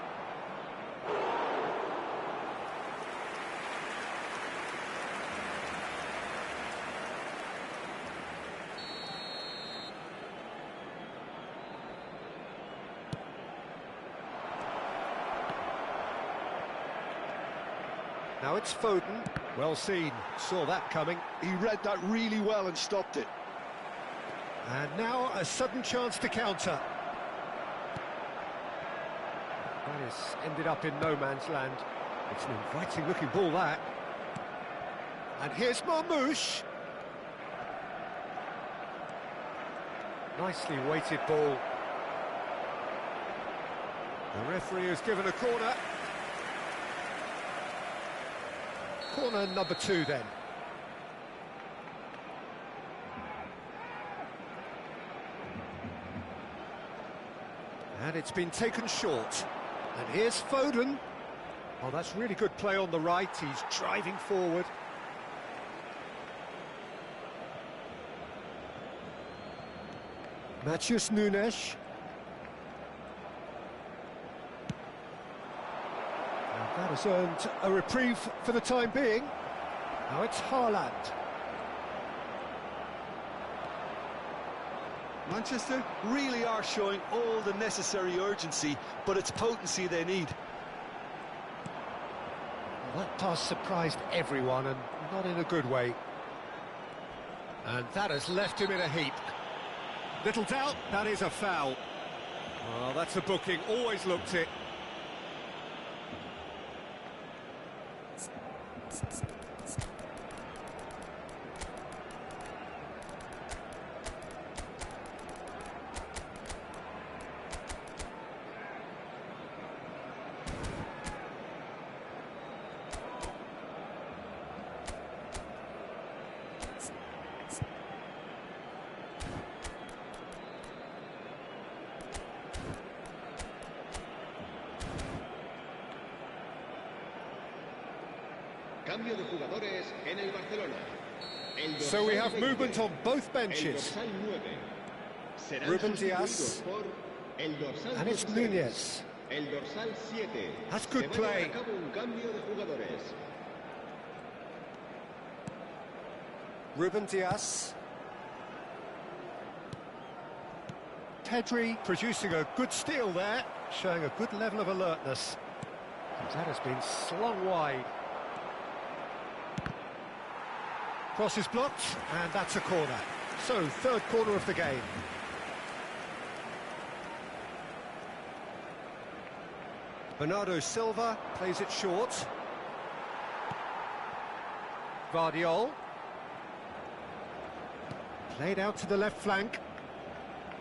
Now it's Foden. Well seen. Saw that coming. He read that really well and stopped it. And now a sudden chance to counter. That has ended up in no man's land. It's an inviting looking ball, that. And here's Marmoush. Nicely weighted ball. The referee has given a corner. Corner number 2 then. And it's been taken short. And here's Foden. Oh, that's really good play on the right. He's driving forward. Matheus Nunes. And that has earned a reprieve for the time being. Now it's Haaland. Manchester really are showing all the necessary urgency, but it's potency they need. Well, that pass surprised everyone, and not in a good way. And that has left him in a heap. Little doubt, that is a foul. Well, that's a booking, always looked it. Cambio de jugadores en el Barcelona. So we have movement on both benches. Ruben Dias. And it's Nunez. That's good play. Ruben Dias. Pedri producing a good steal there, showing a good level of alertness. That has been slung wide. Cross is blocked, and that's a corner. So, third corner of the game. Bernardo Silva plays it short. Guardiol. Played out to the left flank.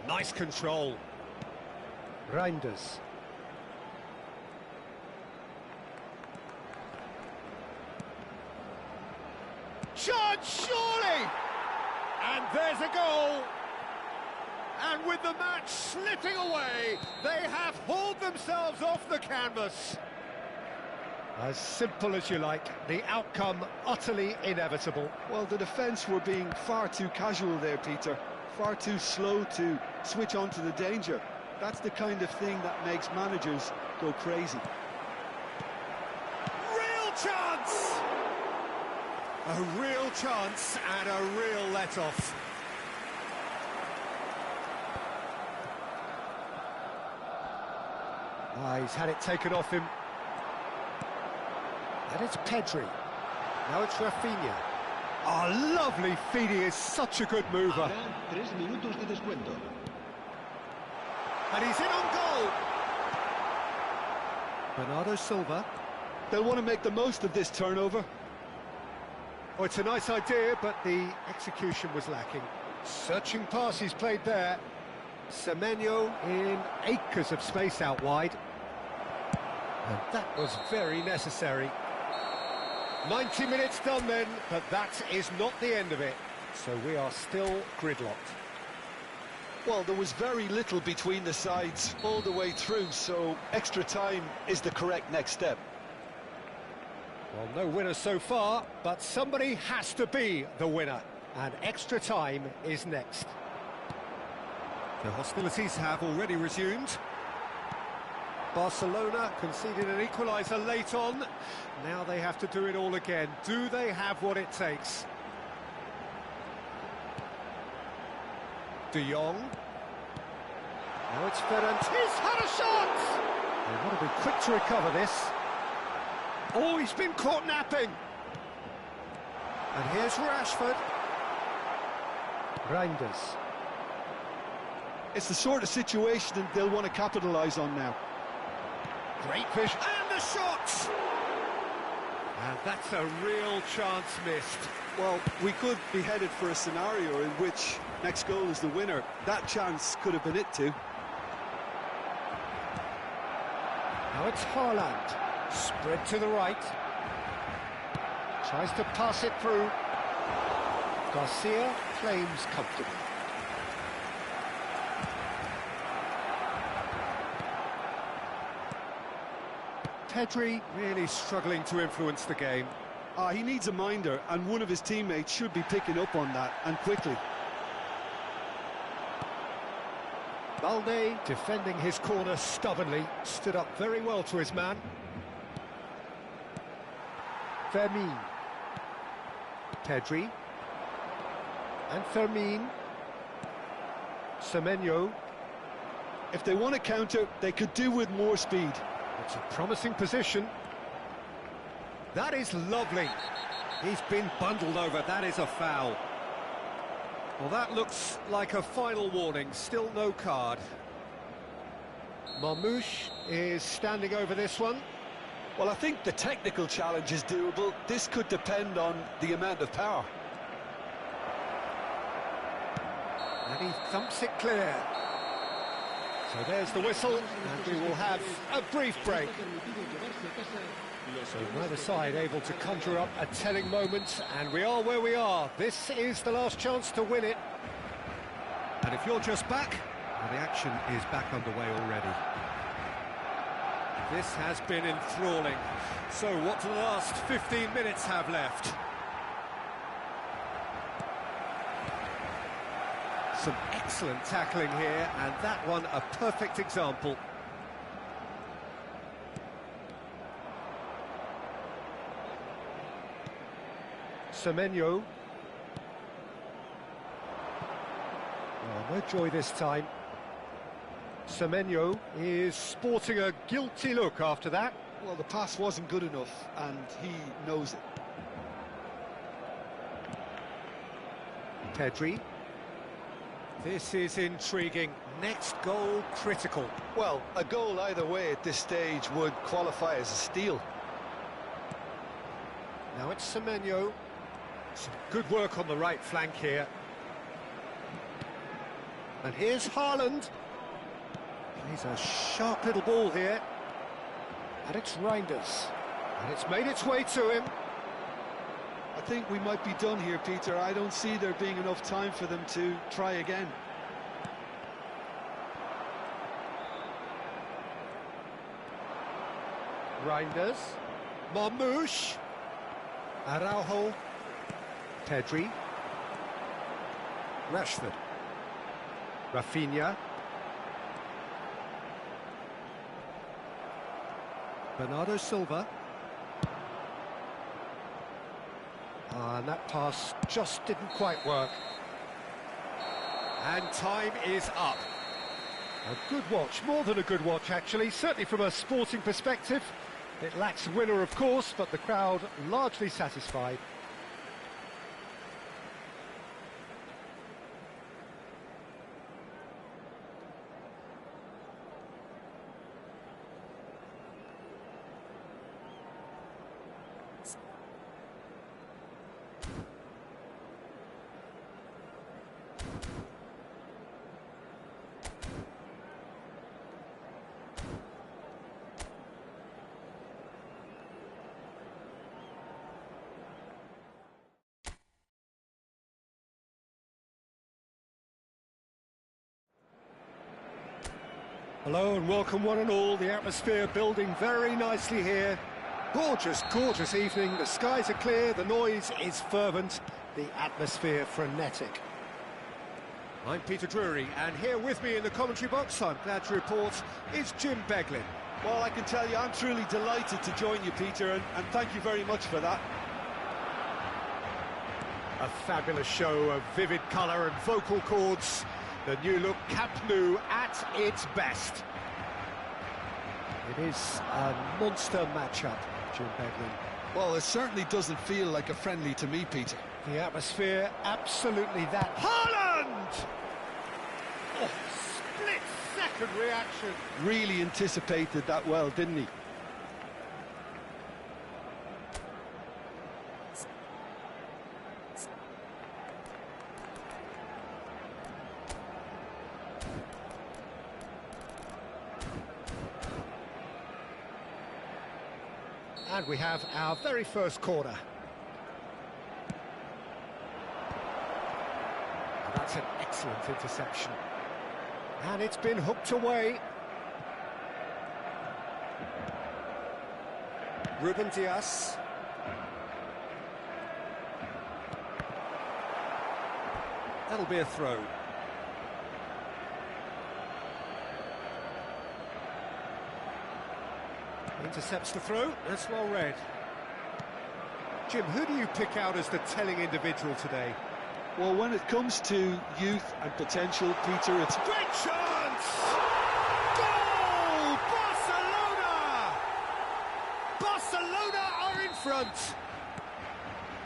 Nice control. Reinders. Chance, surely! And there's a goal! And with the match slipping away, they have hauled themselves off the canvas. As simple as you like, the outcome utterly inevitable. Well, the defence were being far too casual there, Peter. Far too slow to switch on to the danger. That's the kind of thing that makes managers go crazy. Real chance! A real chance and a real let-off. He's had it taken off him. And it's Pedri. Now it's Rafinha. Oh, lovely feed. He is such a good mover. 3 minutos de descuento. And he's in on goal. Bernardo Silva. They'll want to make the most of this turnover. Oh, it's a nice idea, but the execution was lacking. Searching pass he's played there. Semenyo in acres of space out wide. And that was very necessary. 90 minutes done then, but that is not the end of it. So we are still gridlocked. Well, there was very little between the sides all the way through, so extra time is the correct next step. Well, no winner so far, but somebody has to be the winner. And extra time is next. The hostilities have already resumed. Barcelona conceded an equaliser late on. Now they have to do it all again. Do they have what it takes? De Jong. Now it's Ferrand. He's had a shot! They want to be quick to recover this. Oh, he's been caught napping. And here's Rashford. Reinders. It's the sort of situation that they'll want to capitalise on now. Great vision. And the shot! And that's a real chance missed. Well, we could be headed for a scenario in which next goal is the winner. That chance could have been it too. Now it's Haaland. Spread to the right. Tries to pass it through. Garcia claims comfortably. Pedri really struggling to influence the game. He needs a minder, and one of his teammates should be picking up on that, and quickly. Balde defending his corner stubbornly, stood up very well to his man. Fermin. Pedri. And Fermin. Semenyo. If they want to counter, they could do with more speed. It's a promising position. That is lovely. He's been bundled over. That is a foul. Well, that looks like a final warning. Still no card. Marmouche is standing over this one. Well, I think the technical challenge is doable. This could depend on the amount of power. And he thumps it clear. So there's the whistle, and we will have a brief break. So neither side able to conjure up a telling moment, and we are where we are. This is the last chance to win it. And if you're just back, well, the action is back underway already. This has been enthralling. So what do the last 15 minutes have left? Some excellent tackling here, and that one a perfect example. Semenyo. Oh, no joy this time. Semenyo is sporting a guilty look after that. Well, the pass wasn't good enough, and he knows it. Pedri. This is intriguing. Next goal critical. Well, a goal either way at this stage would qualify as a steal. Now it's Semenyo. Some good work on the right flank here. And here's Haaland. Plays a sharp little ball here. And it's Reinders. And it's made its way to him. I think we might be done here, Peter. I don't see there being enough time for them to try again. Reinders. Marmouche. Araujo. Pedri. Rashford. Rafinha. Bernardo Silva. And that pass just didn't quite work. And time is up. A good watch, more than a good watch actually, certainly from a sporting perspective. It lacks winner of course, but the crowd largely satisfied. Hello and welcome one and all. The atmosphere building very nicely here. Gorgeous, gorgeous evening. The skies are clear, the noise is fervent, the atmosphere frenetic. I'm Peter Drury, and here with me in the commentary box, I'm glad to report, is Jim Beglin. Well, I can tell you, I'm truly delighted to join you, Peter, and thank you very much for that. A fabulous show of vivid colour and vocal cords. The new look Camp Nou at its best. It is a monster matchup, Jim Beglin. Well, it certainly doesn't feel like a friendly to me, Peter. The atmosphere, absolutely that. Haaland! Oh, split-second reaction. Really anticipated that well, didn't he? And we have our very first corner. That's an excellent interception. And it's been hooked away. Ruben Dias. That'll be a throw. Intercepts the throw, that's well read. Jim, who do you pick out as the telling individual today? Well, when it comes to youth and potential, Peter, it's... Great chance! Goal! Barcelona! Barcelona are in front!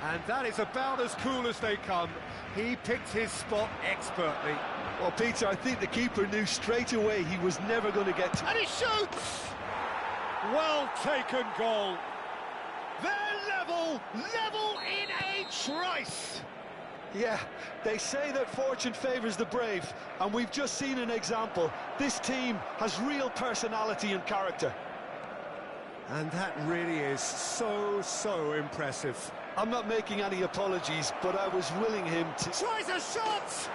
And that is about as cool as they come. He picked his spot expertly. Well, Peter, I think the keeper knew straight away he was never going to get to... And he shoots! Well taken goal. They're level in a trice. Yeah, they say that fortune favours the brave, and we've just seen an example. This team has real personality and character. And that really is so impressive. I'm not making any apologies, but I was willing him to... Tries a shot!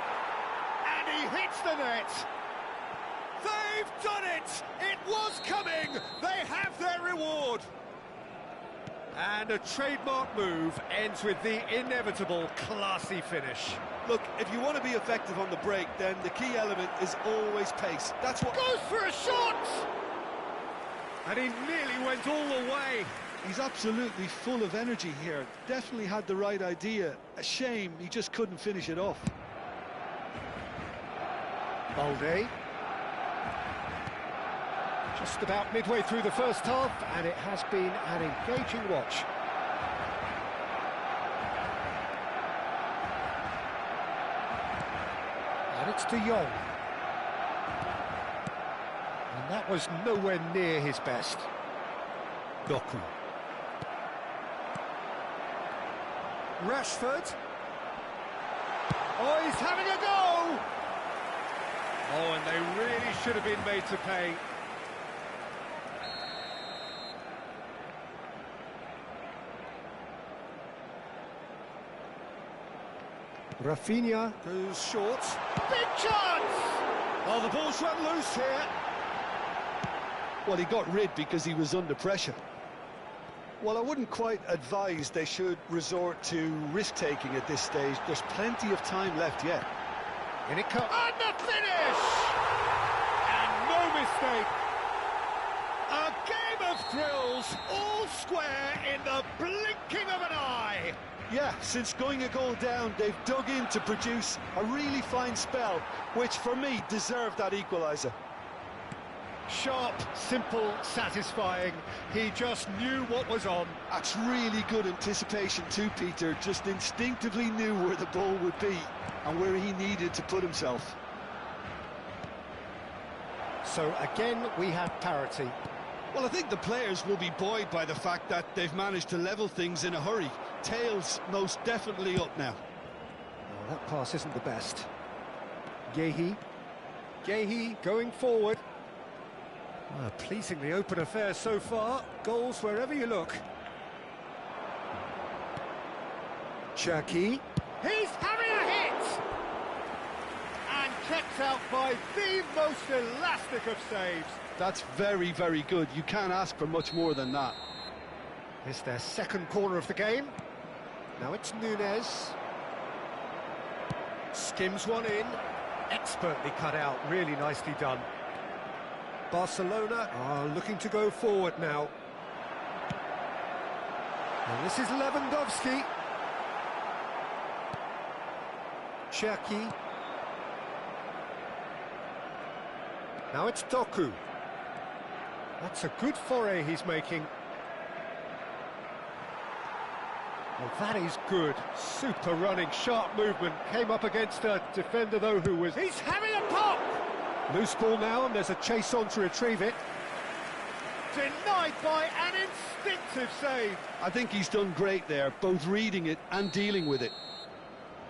And he hits the net. They've done it! It was coming! They have their reward! And a trademark move ends with the inevitable classy finish. Look, if you want to be effective on the break, then the key element is always pace. That's what... Goes for a shot! And he nearly went all the way. He's absolutely full of energy here. Definitely had the right idea. A shame he just couldn't finish it off. Balde. Just about midway through the first half, and it has been an engaging watch. And it's De Jong. And that was nowhere near his best. Doku. Rashford. Oh, he's having a go! Oh, and they really should have been made to pay. Rafinha goes short. Big chance! Oh, the ball's run loose here. Well, he got rid because he was under pressure. Well, I wouldn't quite advise they should resort to risk-taking at this stage. There's plenty of time left yet. In it comes. And the finish! And no mistake. A game of thrills, all square in the blinking of an eye. Yeah, since going a goal down, they've dug in to produce a really fine spell, which for me deserved that equaliser. Sharp, simple, satisfying. He just knew what was on. That's really good anticipation too, Peter. Just instinctively knew where the ball would be and where he needed to put himself. So again, we have parity. Well, I think the players will be buoyed by the fact that they've managed to level things in a hurry. Tails most definitely up now. Oh, that pass isn't the best. Gehi going forward. A pleasingly open affair so far. Goals wherever you look. Cherki. He's having a hit! And kept out by the most elastic of saves. That's very, very good. You can't ask for much more than that. It's their second corner of the game. Now it's Nunez. Skims one in. Expertly cut out, really nicely done. Barcelona are looking to go forward now. And this is Lewandowski. Cherki. Now it's Doku. That's a good foray he's making. Well, that is good. Super running, sharp movement. Came up against a defender, though, who was... He's having a pop! Loose ball now, and there's a chase on to retrieve it. Denied by an instinctive save. I think he's done great there, both reading it and dealing with it.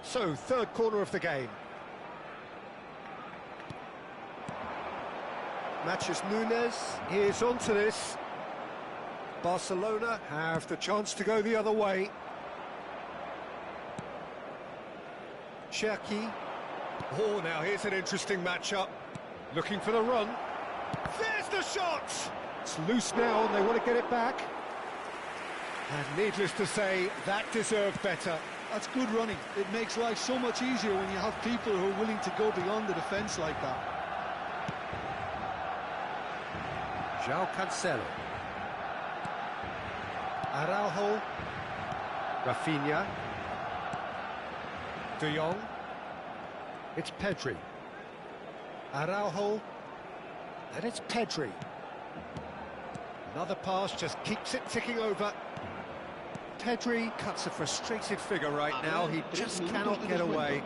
So, third corner of the game. Matches Nunez. Here's on to this. Barcelona have the chance to go the other way. Cherki. Oh, now here's an interesting matchup. Looking for the run. There's the shot! It's loose now and they want to get it back. And needless to say, that deserved better. That's good running. It makes life so much easier when you have people who are willing to go beyond the defence like that. João Cancelo. Araujo. Rafinha. De Jong. It's Pedri. Araujo. And it's Pedri. Another pass just keeps it ticking over. Pedri cuts a frustrated figure right now. He just cannot get away.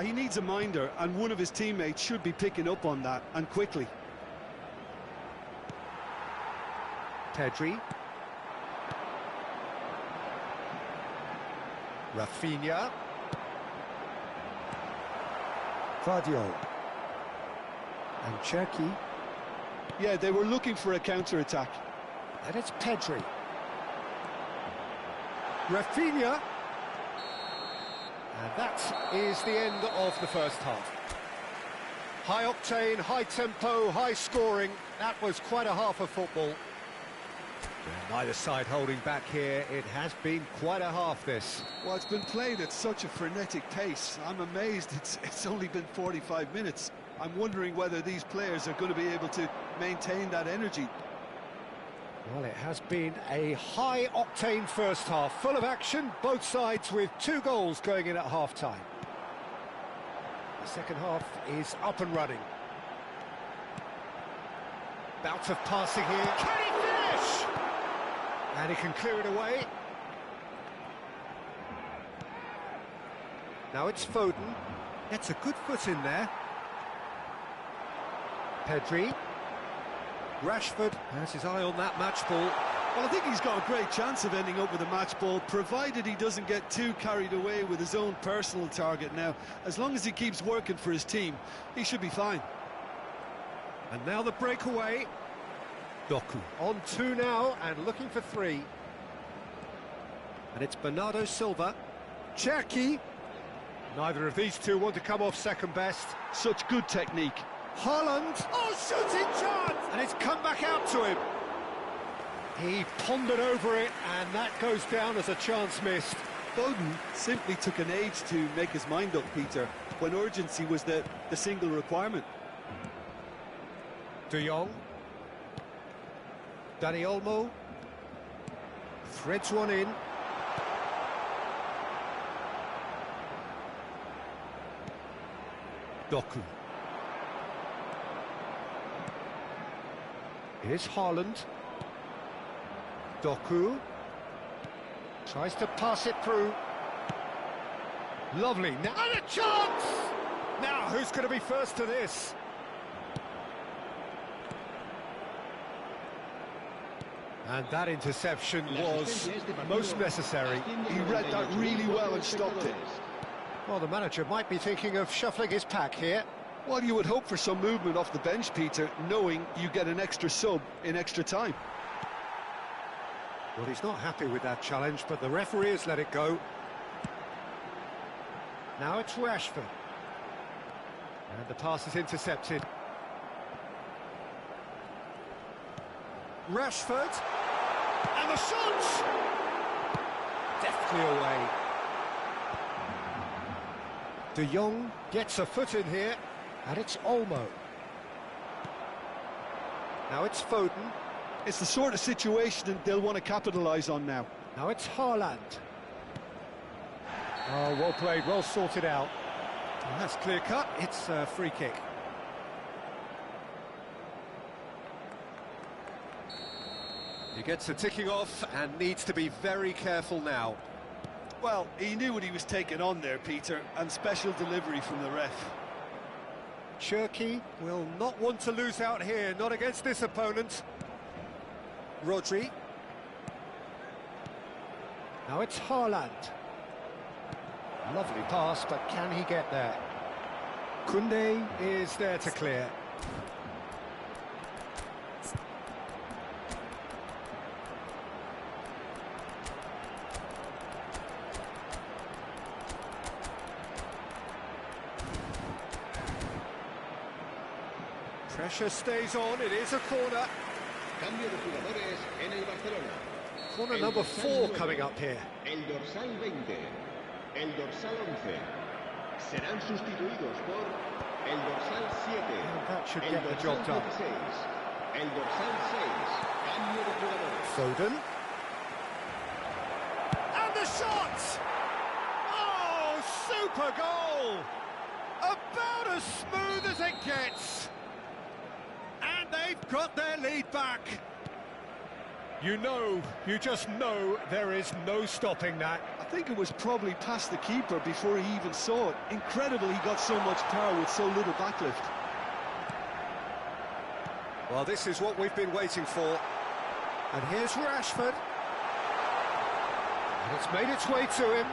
He needs a minder, and one of his teammates should be picking up on that, and quickly. Pedri. Rafinha. Guardiola. And Cherki. Yeah, they were looking for a counter-attack. And it's Pedri. Rafinha. And that is the end of the first half. High octane, high tempo, high scoring. That was quite a half of football. Neither side holding back here. It has been quite a half, this. Well, it's been played at such a frenetic pace. I'm amazed it's only been 45 minutes. I'm wondering whether these players are going to be able to maintain that energy. Well, it has been a high-octane first half, full of action, both sides with 2 goals going in at half-time. The second half is up and running. Bout of passing here. Can he finish? And he can clear it away. Now it's Foden. Gets a good foot in there. Pedri. Rashford has his eye on that match ball. Well, I think he's got a great chance of ending up with a match ball, provided he doesn't get too carried away with his own personal target now. As long as he keeps working for his team, he should be fine. And now the breakaway. Doku on 2 now and looking for 3. And it's Bernardo Silva. Cherki. Neither of these two want to come off second best. Such good technique. Haaland. Oh, shooting chance! And it's come back out to him. He pondered over it, and that goes down as a chance missed. Foden simply took an age to make his mind up, Peter, when urgency was the single requirement. De Jong. Dani Olmo. Threads one in. Doku. Here's Haaland. Doku. Tries to pass it through. Lovely. Now and a chance! Now, who's going to be first to this? And that interception was most necessary. He read that really well and stopped it. Well, the manager might be thinking of shuffling his pack here. Well, you would hope for some movement off the bench, Peter, knowing you get an extra sub in extra time. Well, he's not happy with that challenge, but the referee has let it go. Now it's Rashford. And the pass is intercepted. Rashford. And the shot! Deftly away. De Jong gets a foot in here. And it's Olmo. Now it's Foden. It's the sort of situation that they'll want to capitalise on now. Now it's Haaland. Oh, well played, well sorted out. And that's clear cut, it's a free kick. He gets the ticking off and needs to be very careful now. Well, he knew what he was taking on there, Peter, and special delivery from the ref. Cherki will not want to lose out here, not against this opponent. Rodri. Now it's Haaland. Lovely pass, but can he get there? Koundé is there to clear. Pressure stays on, it is a corner. Cambio de jugadores en el Barcelona. Corner El number dorsal 4 9, coming up here. El dorsal 20. El dorsal 11. Serán sustituidos por el dorsal 7. And that should El get the dorsal job done. 16. El dorsal 6. Cambio de jugadores. Foden. And the shot! Oh, super goal! About as smooth as it gets. And they've got their lead back. You just know there is no stopping that. I think it was probably past the keeper before he even saw it. Incredible he got so much power with so little backlift. Well, this is what we've been waiting for. And here's Rashford. And it's made its way to him.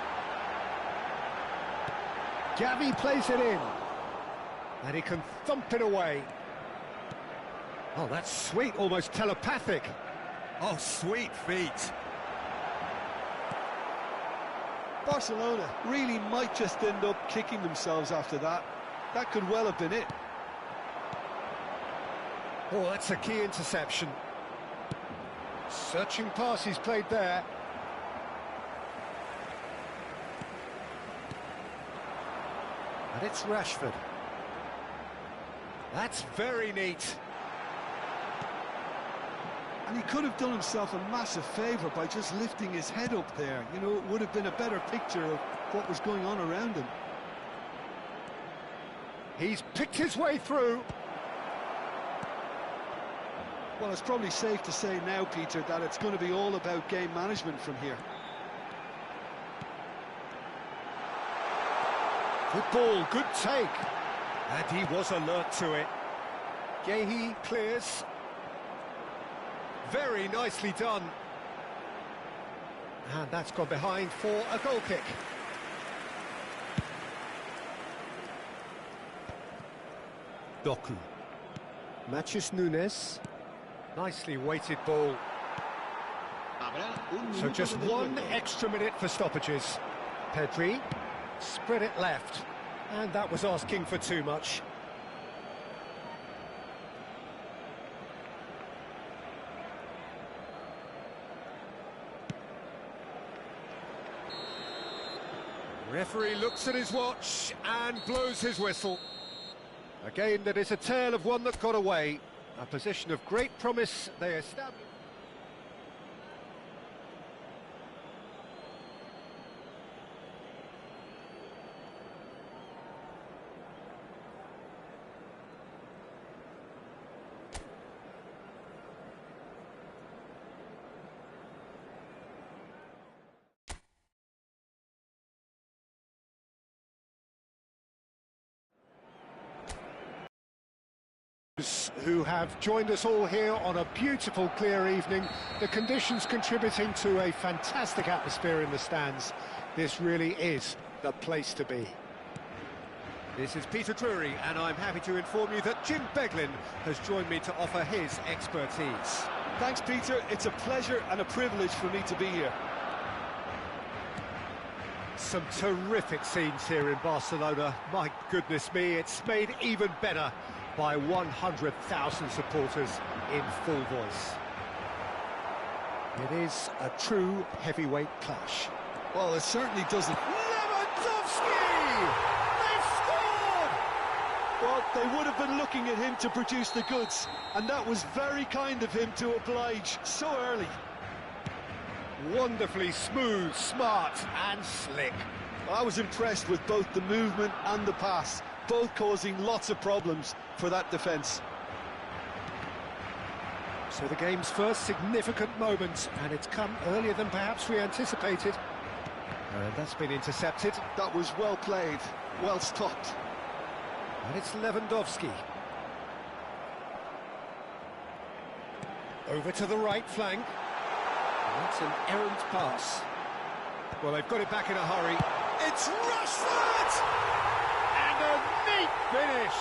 Gavi plays it in. And he can thump it away. Oh, that's sweet, almost telepathic. Oh, sweet feet. Barcelona really might just end up kicking themselves after that. That could well have been it. Oh, that's a key interception. Searching pass he's played there. And it's Rashford. That's very neat. And he could have done himself a massive favour by just lifting his head up there. You know, it would have been a better picture of what was going on around him. He's picked his way through. Well, it's probably safe to say now, Peter, that it's going to be all about game management from here. Good ball, good take. And he was alert to it. Gehi clears. Very nicely done. And that's gone behind for a goal kick. Doku. Matthews Nunes. Nicely weighted ball. So just one extra minute for stoppages. Pedri spread it left. And that was asking for too much. Referee looks at his watch and blows his whistle. Again, that is a tale of one that got away. A position of great promise they established. Who have joined us all here on a beautiful, clear evening. The conditions contributing to a fantastic atmosphere in the stands. This really is the place to be. This is Peter Drury, and I'm happy to inform you that Jim Beglin has joined me to offer his expertise. Thanks, Peter. It's a pleasure and a privilege for me to be here. Some terrific scenes here in Barcelona. My goodness me, it's made even better by 100,000 supporters in full voice. It is a true heavyweight clash. Well, it certainly doesn't. Lewandowski! They've scored! Well, they would have been looking at him to produce the goods, and that was very kind of him to oblige so early. Wonderfully smooth, smart and slick. Well, I was impressed with both the movement and the pass, both causing lots of problems for that defence. So the game's first significant moment, and it's come earlier than perhaps we anticipated. And that's been intercepted. That was well played, well stopped. And it's Lewandowski. Over to the right flank. And that's an errant pass. Well, they've got it back in a hurry. It's Rashford! And a neat finish!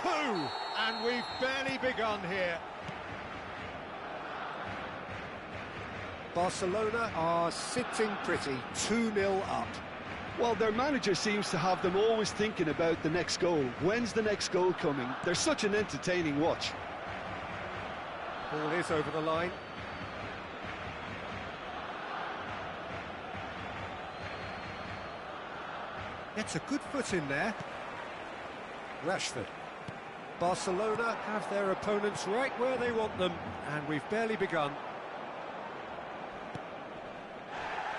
2, and we've barely begun here. Barcelona are sitting pretty, 2-0 up. Well, their manager seems to have them always thinking about the next goal. When's the next goal coming? They're such an entertaining watch. Ball is over the line. Gets a good foot in there. Rashford. Barcelona have their opponents right where they want them, and we've barely begun.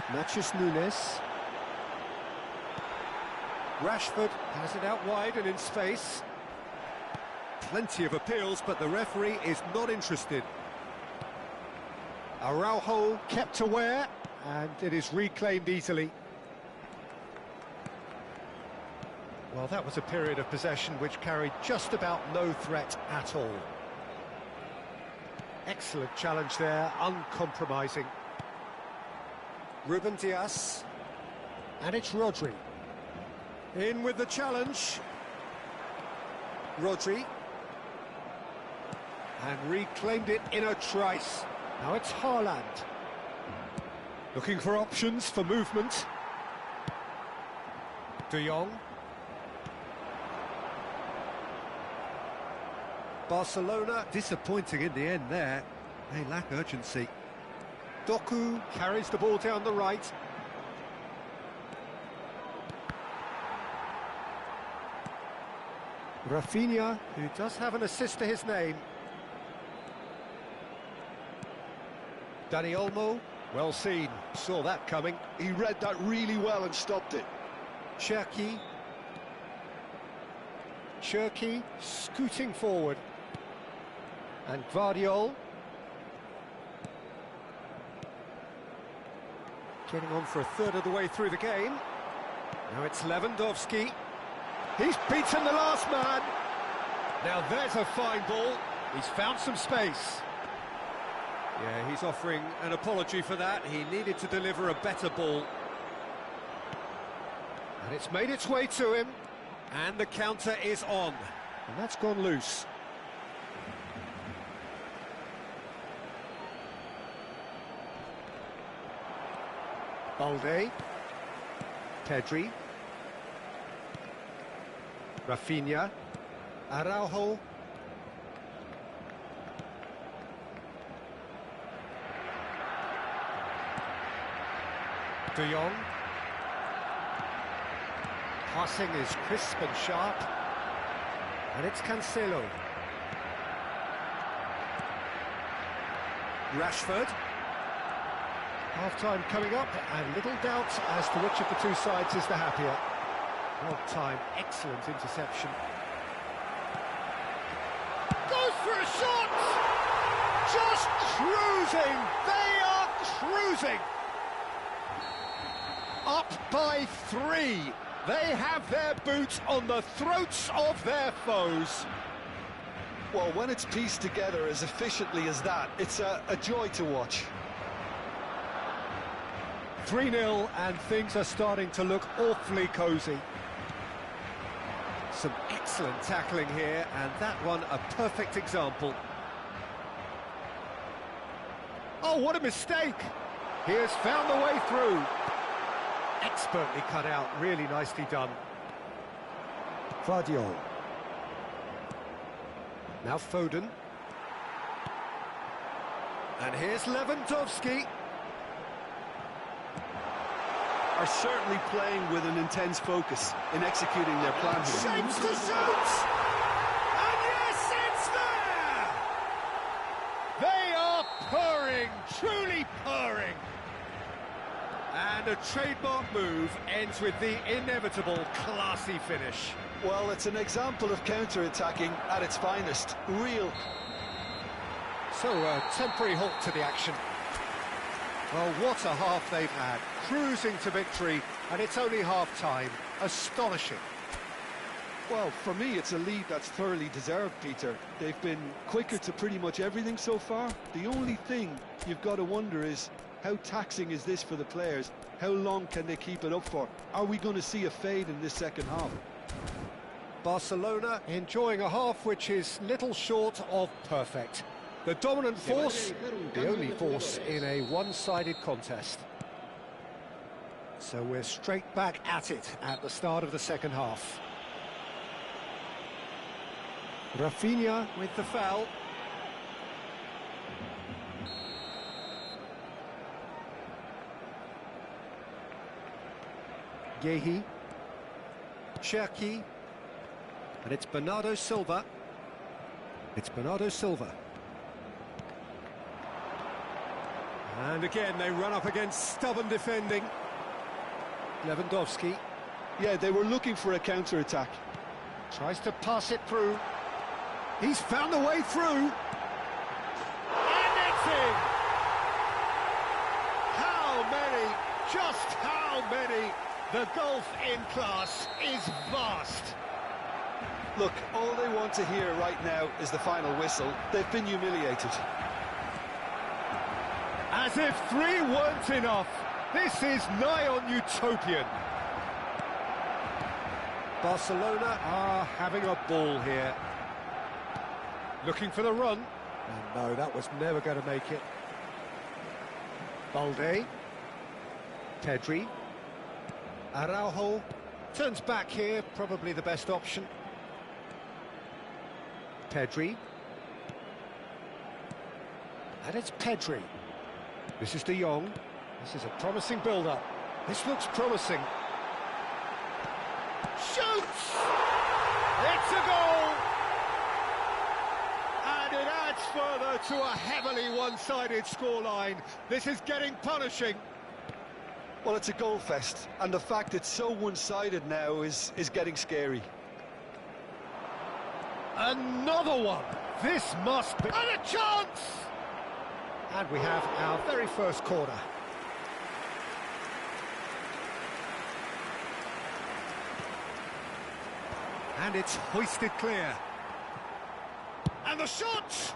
Nachos Nunes. Rashford has it out wide and in space. Plenty of appeals, but the referee is not interested. Araujo kept aware, and it is reclaimed easily. Well, that was a period of possession which carried just about no threat at all. Excellent challenge there, uncompromising. Ruben Dias. And it's Rodri. In with the challenge. Rodri. And reclaimed it in a trice. Now it's Haaland. Looking for options for movement. De Jong. Barcelona disappointing in the end there. They lack urgency. Doku carries the ball down the right. Rafinha, who does have an assist to his name. Dani Olmo, well seen, saw that coming. He read that really well and stopped it. Cherki. Cherki scooting forward. And Gvardiol. Getting on for a third of the way through the game. Now it's Lewandowski. He's beaten the last man. Now there's a fine ball. He's found some space. Yeah, he's offering an apology for that. He needed to deliver a better ball. And it's made its way to him. And the counter is on. And that's gone loose. Balde. Pedri. Rafinha. Araujo. De Jong. Passing is crisp and sharp. And it's Cancelo. Rashford. Half-time coming up, and little doubt as to which of the two sides is the happier. Well timed, excellent interception. Goes for a shot! Just cruising! They are cruising! Up by 3. They have their boots on the throats of their foes. Well, when it's pieced together as efficiently as that, it's a joy to watch. 3-0, and things are starting to look awfully cosy. Some excellent tackling here, and that one a perfect example. Oh, what a mistake! He has found the way through. Expertly cut out, really nicely done. Gvardiol. Now Foden. And here's Lewandowski. Are certainly playing with an intense focus in executing their plan here. Shapes to shoot! And yes, it's there! They are purring, truly purring. And a trademark move ends with the inevitable classy finish. Well, it's an example of counter-attacking at its finest. Real. So, a temporary halt to the action. Well, what a half they've had. Cruising to victory, and it's only half-time. Astonishing. Well, for me, it's a lead that's thoroughly deserved, Peter. They've been quicker to pretty much everything so far. The only thing you've got to wonder is, how taxing is this for the players? How long can they keep it up for? Are we going to see a fade in this second half? Barcelona enjoying a half which is little short of perfect. The dominant force, the only force in a one-sided contest. So we're straight back at it at the start of the second half. Rafinha with the foul. Yehi. Cherki. And it's Bernardo Silva. It's Bernardo Silva. And again, they run up against stubborn defending. Lewandowski. Yeah, they were looking for a counter-attack. Tries to pass it through. He's found a way through. And it's in! How many, just how many? The gulf in class is vast. Look, all they want to hear right now is the final whistle. They've been humiliated. As if 3 weren't enough, this is nigh on utopian. Barcelona are having a ball here. Looking for the run. And no, that was never going to make it. Balde. Pedri. Araujo. Turns back here, probably the best option. Pedri. And it's Pedri. This is De Jong. This is a promising build-up. This looks promising. Shoots! It's a goal! And it adds further to a heavily one-sided scoreline. This is getting punishing. Well, it's a goal fest, and the fact it's so one-sided now is getting scary. Another one! This must be... And a chance! And we have our very first corner. And it's hoisted clear. And the shot!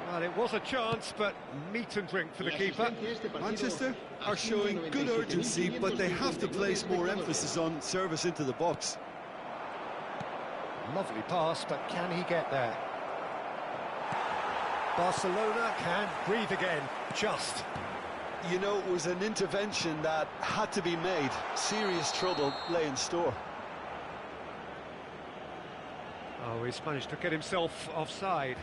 Well, it was a chance, but meat and drink for the keeper. Manchester are showing good urgency, but they have to place more emphasis on service into the box. Lovely pass, but can he get there? Barcelona can breathe again, just. You know, it was an intervention that had to be made. Serious trouble lay in store. Oh, he's managed to get himself offside.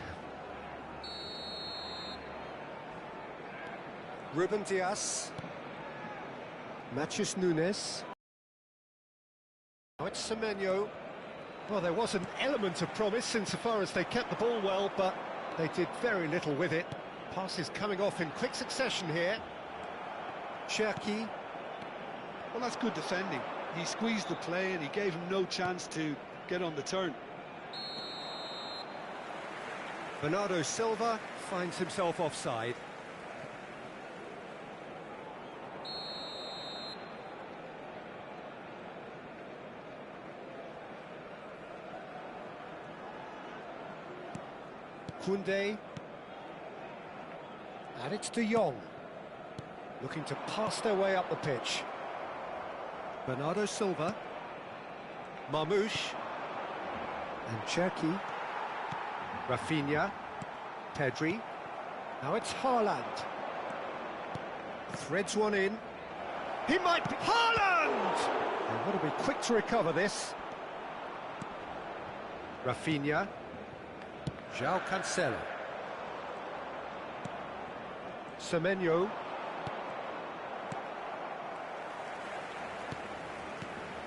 Ruben Dias. Matheus Nunes. Now it's Semenyo. Well, there was an element of promise insofar as they kept the ball well, but they did very little with it. Passes coming off in quick succession here. Cherki. Well, that's good defending. He squeezed the play and he gave him no chance to get on the turn. Bernardo Silva finds himself offside. Koundé. And it's De Jong. Looking to pass their way up the pitch. Bernardo Silva. Marmoush. And Cherki. Rafinha. Pedri. Now it's Haaland. Threads one in. He might be... Haaland! They've got to be quick to recover this. Rafinha. João Cancelo. Semenyo.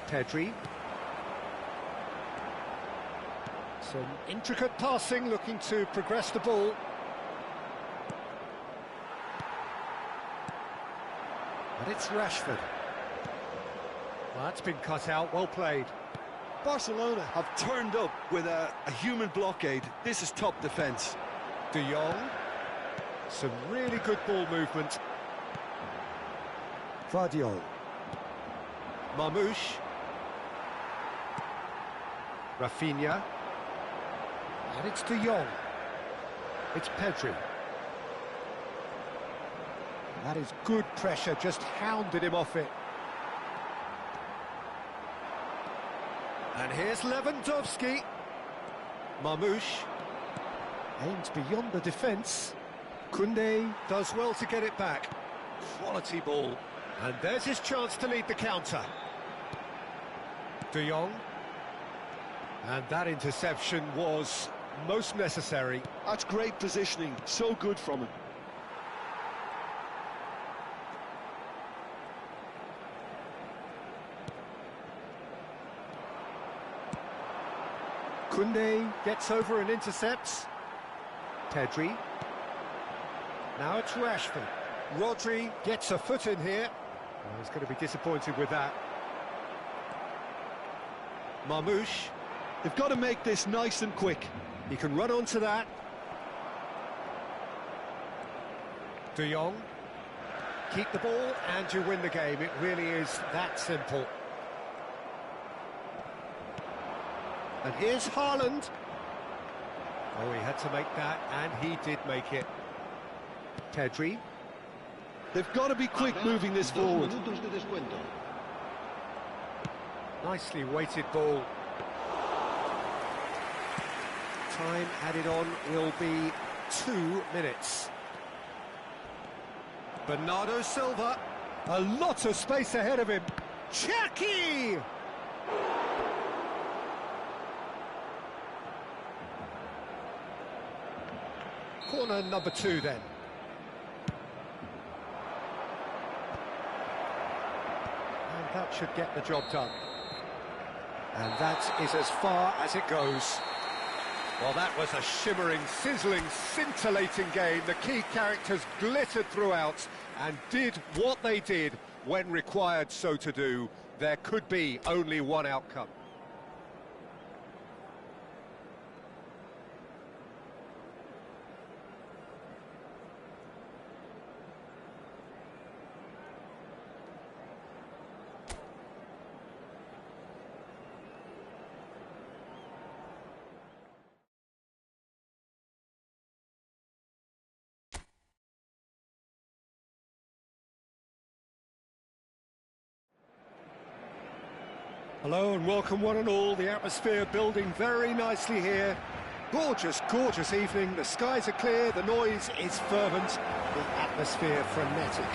Pedri. Some intricate passing, looking to progress the ball. And it's Rashford. Well, that's been cut out, well played. Barcelona have turned up with a human blockade. This is top defence. De Jong. Some really good ball movement. Vardiol. Marmoush. Rafinha. And it's De Jong. It's Pedri. That is good pressure, just hounded him off it. And here's Lewandowski. Marmoush. Aims beyond the defence. Koundé does well to get it back. Quality ball. And there's his chance to lead the counter. De Jong. And that interception was most necessary. That's great positioning, so good from him. Koundé gets over and intercepts. Pedri. Now it's Rashford. Rodri gets a foot in here. Well, he's going to be disappointed with that. Marmoush. They've got to make this nice and quick. He can run onto that. De Jong. Keep the ball and you win the game. It really is that simple. And here's Haaland. Oh, he had to make that, and he did make it. Pedri. They've got to be quick moving this forward. Nicely weighted ball. Time added on will be 2 minutes. Bernardo Silva. A lot of space ahead of him. Chucky! Corner number 2 then. And that should get the job done. And that is as far as it goes. Well, that was a shimmering, sizzling, scintillating game. The key characters glittered throughout and did what they did when required so to do. There could be only one outcome. Hello and welcome one and all. The atmosphere building very nicely here. Gorgeous, gorgeous evening. The skies are clear, the noise is fervent, the atmosphere frenetic.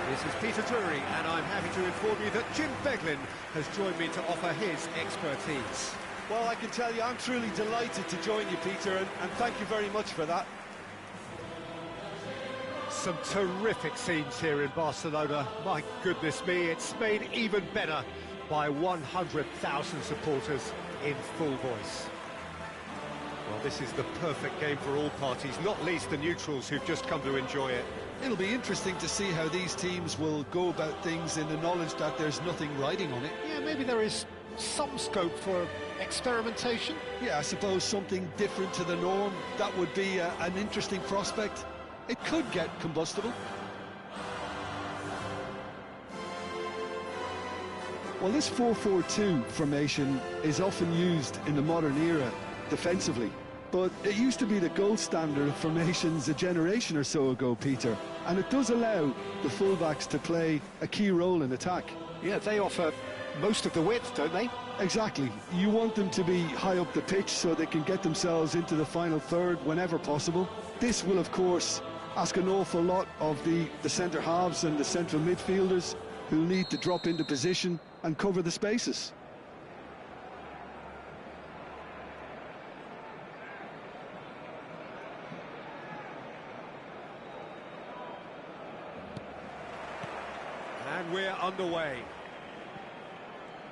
This is Peter Drury and I'm happy to inform you that Jim Beglin has joined me to offer his expertise. Well, I can tell you I'm truly delighted to join you, Peter, and thank you very much for that. Some terrific scenes here in Barcelona. My goodness me, it's made even better by 100,000 supporters in full voice. Well, this is the perfect game for all parties, not least the neutrals who've just come to enjoy it. It'll be interesting to see how these teams will go about things in the knowledge that there's nothing riding on it. Yeah, maybe there is some scope for experimentation. Yeah, I suppose something different to the norm. That would be an interesting prospect. It could get combustible. Well, this 4-4-2 formation is often used in the modern era defensively, but it used to be the gold standard of formations a generation or so ago, Peter, and it does allow the fullbacks to play a key role in attack. Yeah, they offer most of the width, don't they? Exactly. You want them to be high up the pitch so they can get themselves into the final third whenever possible. This will, of course, ask an awful lot of the centre halves and the central midfielders who need to drop into position and cover the spaces. And we're underway.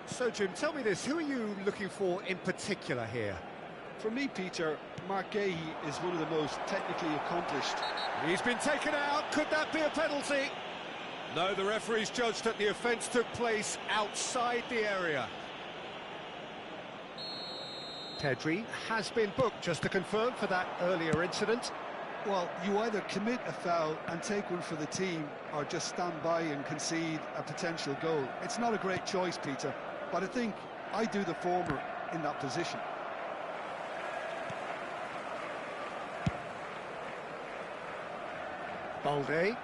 So, Jim, tell me this, who are you looking for in particular here? For me, Peter, Mark Gahey is one of the most technically accomplished. He's been taken out. Could that be a penalty? No, the referee's judged that the offence took place outside the area. Pedri has been booked, just to confirm, for that earlier incident. Well, you either commit a foul and take one for the team, or just stand by and concede a potential goal. It's not a great choice, Peter, but I think I do the former in that position. Balde.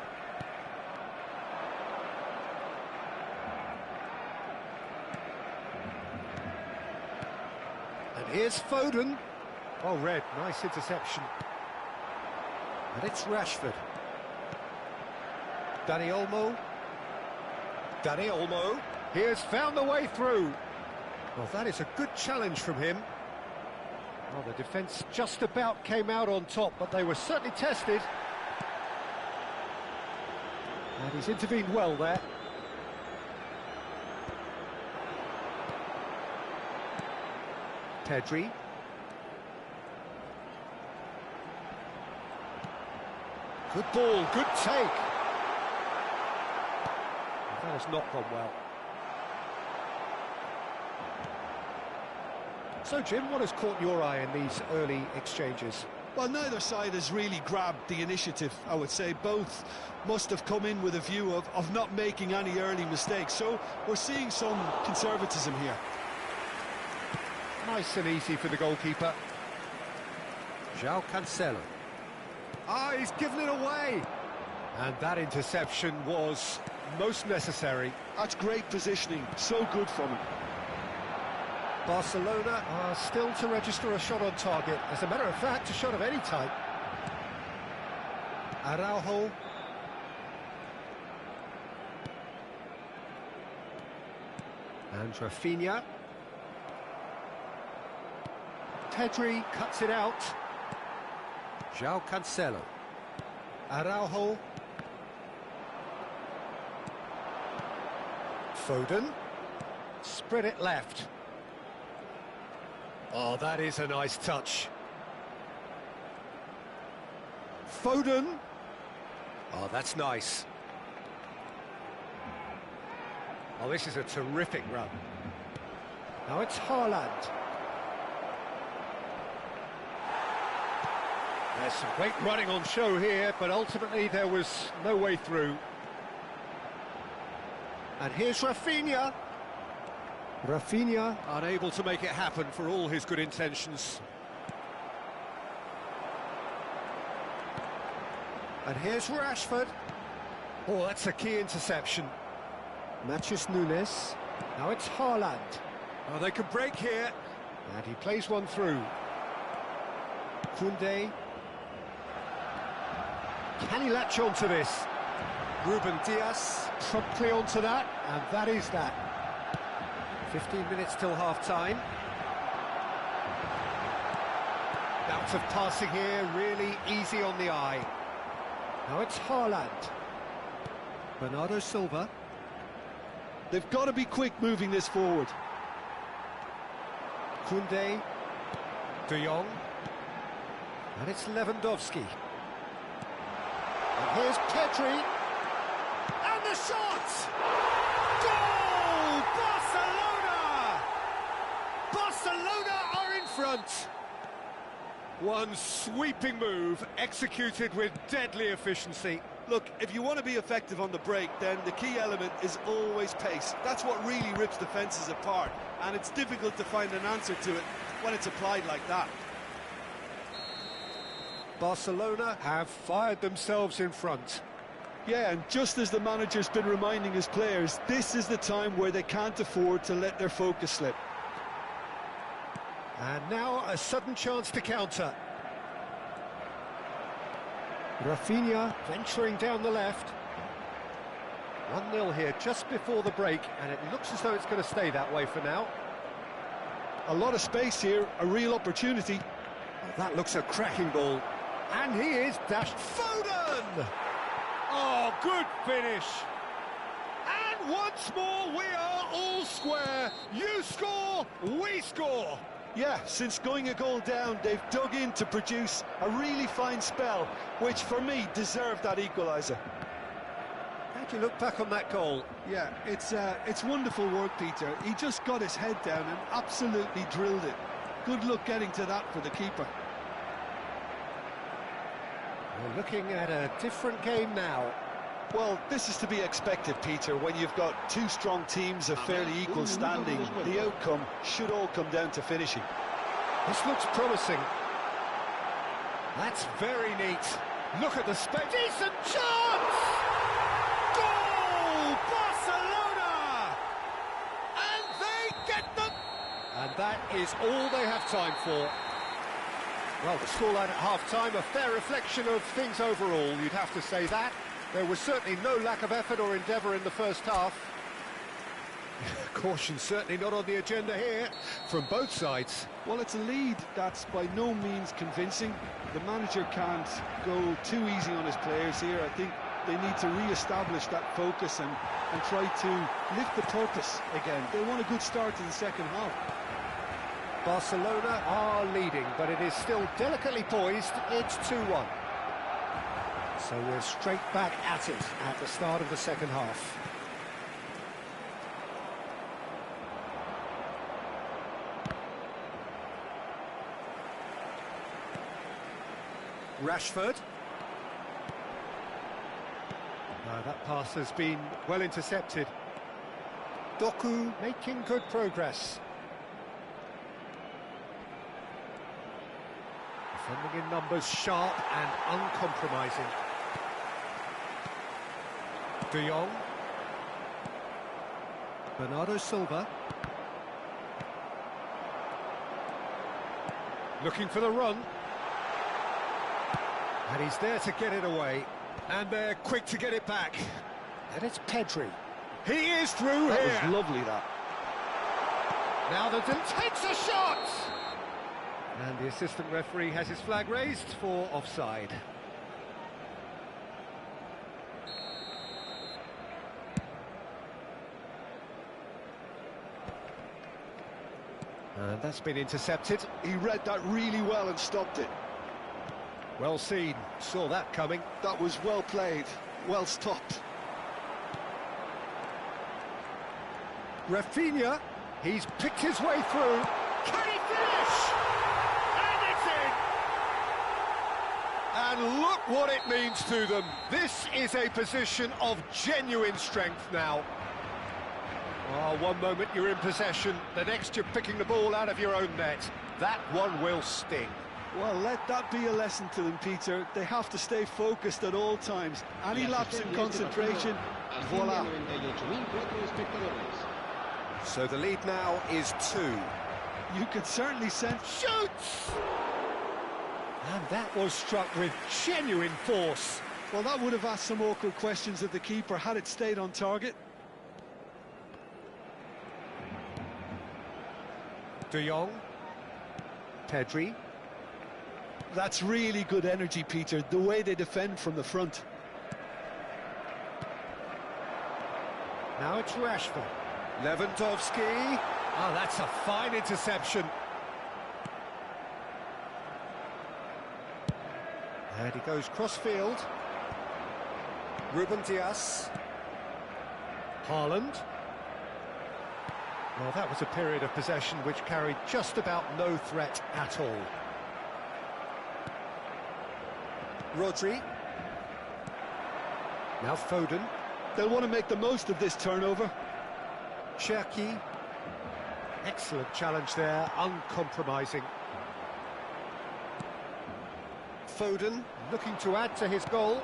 And here's Foden. Oh, red, nice interception. And it's Rashford. Dani Olmo. Dani Olmo, he has found the way through. Well, that is a good challenge from him. Well, the defence just about came out on top, but they were certainly tested. And he's intervened well there. Pedri. Good ball, good take. That has not gone well. So, Jim, what has caught your eye in these early exchanges? Well, neither side has really grabbed the initiative, I would say. Both must have come in with a view of not making any early mistakes. So we're seeing some conservatism here. Nice and easy for the goalkeeper. João Cancelo. Ah, he's given it away. And that interception was most necessary. That's great positioning, so good from him. Barcelona are still to register a shot on target. As a matter of fact, a shot of any type. Araujo. And Rafinha. Pedri cuts it out. João Cancelo. Araujo. Foden. Spread it left. Oh, that is a nice touch. Foden. Oh, that's nice. Oh, this is a terrific run. Now it's Haaland. There's some great running on show here, but ultimately there was no way through. And here's Rafinha. Rafinha unable to make it happen for all his good intentions. And here's Rashford. Oh, that's a key interception. Matheus Nunes. Now it's Haaland. Oh, they could break here. And he plays one through. Koundé. Can he latch on to this? Ruben Dias promptly onto that, and that is that. 15 minutes till half-time. Bouts of passing here, really easy on the eye. Now it's Haaland. Bernardo Silva. They've got to be quick moving this forward. Koundé. De Jong. And it's Lewandowski. And here's Pedri. And the shot! Goal! Barcelona! Barcelona are in front. One sweeping move, executed with deadly efficiency. Look, if you want to be effective on the break, then the key element is always pace. That's what really rips defences apart, and it's difficult to find an answer to it when it's applied like that. Barcelona have fired themselves in front. Yeah, and just as the manager's been reminding his players, this is the time where they can't afford to let their focus slip. And now a sudden chance to counter. Rafinha venturing down the left. 1-0 here just before the break, and it looks as though it's going to stay that way for now. A lot of space here, a real opportunity. Oh, that looks a cracking ball. And he is dashed. Foden! Oh, good finish. And once more, we are all square. You score, we score. Yeah, since going a goal down, they've dug in to produce a really fine spell, which for me deserved that equaliser. How do you look back on that goal? Yeah, it's wonderful work, Peter. He just got his head down and absolutely drilled it. Good luck getting to that for the keeper. We're looking at a different game now. Well, this is to be expected, Peter. When you've got two strong teams of fairly equal standing, the outcome should all come down to finishing. This looks promising. That's very neat. Look at the space. Decent chance! Goal! Barcelona! And they get them! And that is all they have time for. Well, the scoreline at half-time, a fair reflection of things overall, you'd have to say that. There was certainly no lack of effort or endeavour in the first half. Caution certainly not on the agenda here from both sides. Well, it's a lead that's by no means convincing. The manager can't go too easy on his players here. I think they need to re-establish that focus and try to lift the purpose again. They want a good start to the second half. Barcelona are leading, but it is still delicately poised. It's 2-1. So we're straight back at it at the start of the second half. Rashford. That pass has been well intercepted. Doku making good progress. Defending in numbers, sharp and uncompromising. De Jong. Bernardo Silva. Looking for the run. And he's there to get it away. And they're quick to get it back. And it's Pedri. He is through here. That was lovely, that. Now the takes a shot! And the assistant referee has his flag raised for offside. And that's been intercepted. He read that really well and stopped it. Well seen, saw that coming. That was well played, well stopped. Rafinha, he's picked his way through. Can he finish? And it's in! And look what it means to them. This is a position of genuine strength now. Oh, one moment you're in possession, the next you're picking the ball out of your own net. That one will sting. Well, let that be a lesson to them, Peter. They have to stay focused at all times. Any lapse in concentration, voila. So the lead now is 2. You could certainly sense... Shoots! And that was struck with genuine force. Well, that would have asked some awkward questions of the keeper had it stayed on target. De Jong. Pedri. That's really good energy, Peter, the way they defend from the front. Now it's Rashford. Lewandowski. Oh, that's a fine interception. And he goes cross-field. Ruben Dias. Haaland. Well, that was a period of possession which carried just about no threat at all. Rodri. Now Foden. They'll want to make the most of this turnover. Cherki. Excellent challenge there, uncompromising. Foden looking to add to his goal.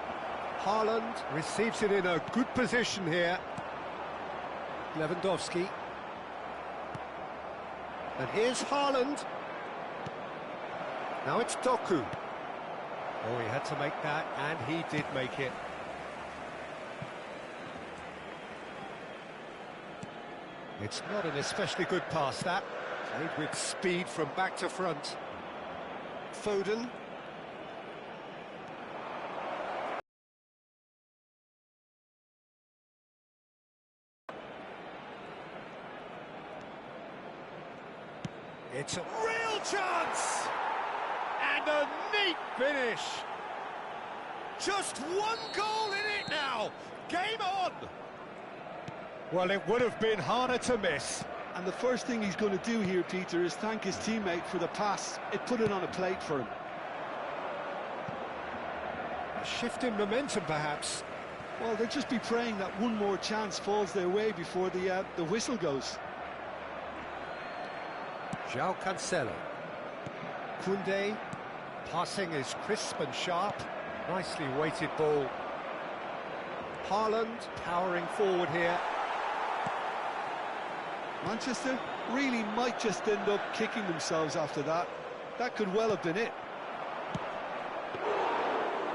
Haaland receives it in a good position here. Lewandowski. And here's Haaland. Now it's Doku. Oh, he had to make that, and he did make it. It's not an especially good pass, that. Played with speed from back to front. Foden. It's a real chance! And a neat finish! Just one goal in it now! Game on! Well, it would have been harder to miss. And the first thing he's going to do here, Peter, is thank his teammate for the pass. It put it on a plate for him. A shift in momentum, perhaps. Well, they'll just be praying that one more chance falls their way before the whistle goes. João Cancelo. Koundé. Passing is crisp and sharp. Nicely weighted ball. Haaland powering forward here. Manchester really might just end up kicking themselves after that. That could well have been it.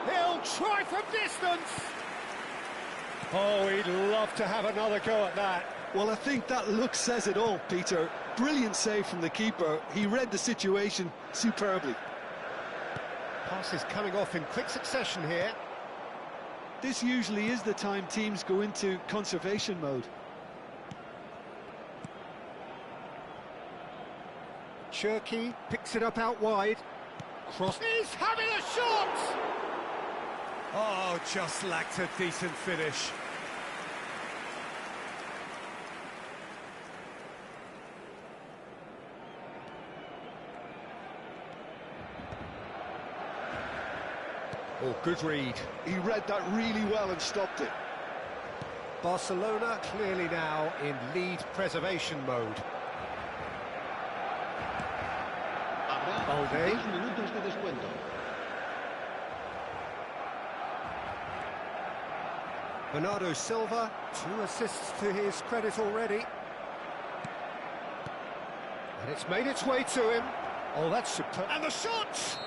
He'll try from distance. Oh, he'd love to have another go at that. Well, I think that look says it all, Peter. Brilliant save from the keeper. He read the situation superbly. Passes coming off in quick succession here. This usually is the time teams go into conservation mode. Cherky picks it up out wide. Cross. He's having a shot! Oh, just lacked a decent finish. Oh, good read. He read that really well and stopped it. Barcelona clearly now in lead preservation mode. Habrá 2 minutos de descuento. Bernardo Silva, 2 assists to his credit already. And it's made its way to him. Oh, that's superb. And the shot!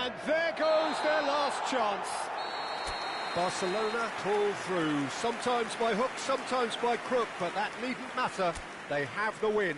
And there goes their last chance. Barcelona pull through, sometimes by hook, sometimes by crook, but that needn't matter. They have the win.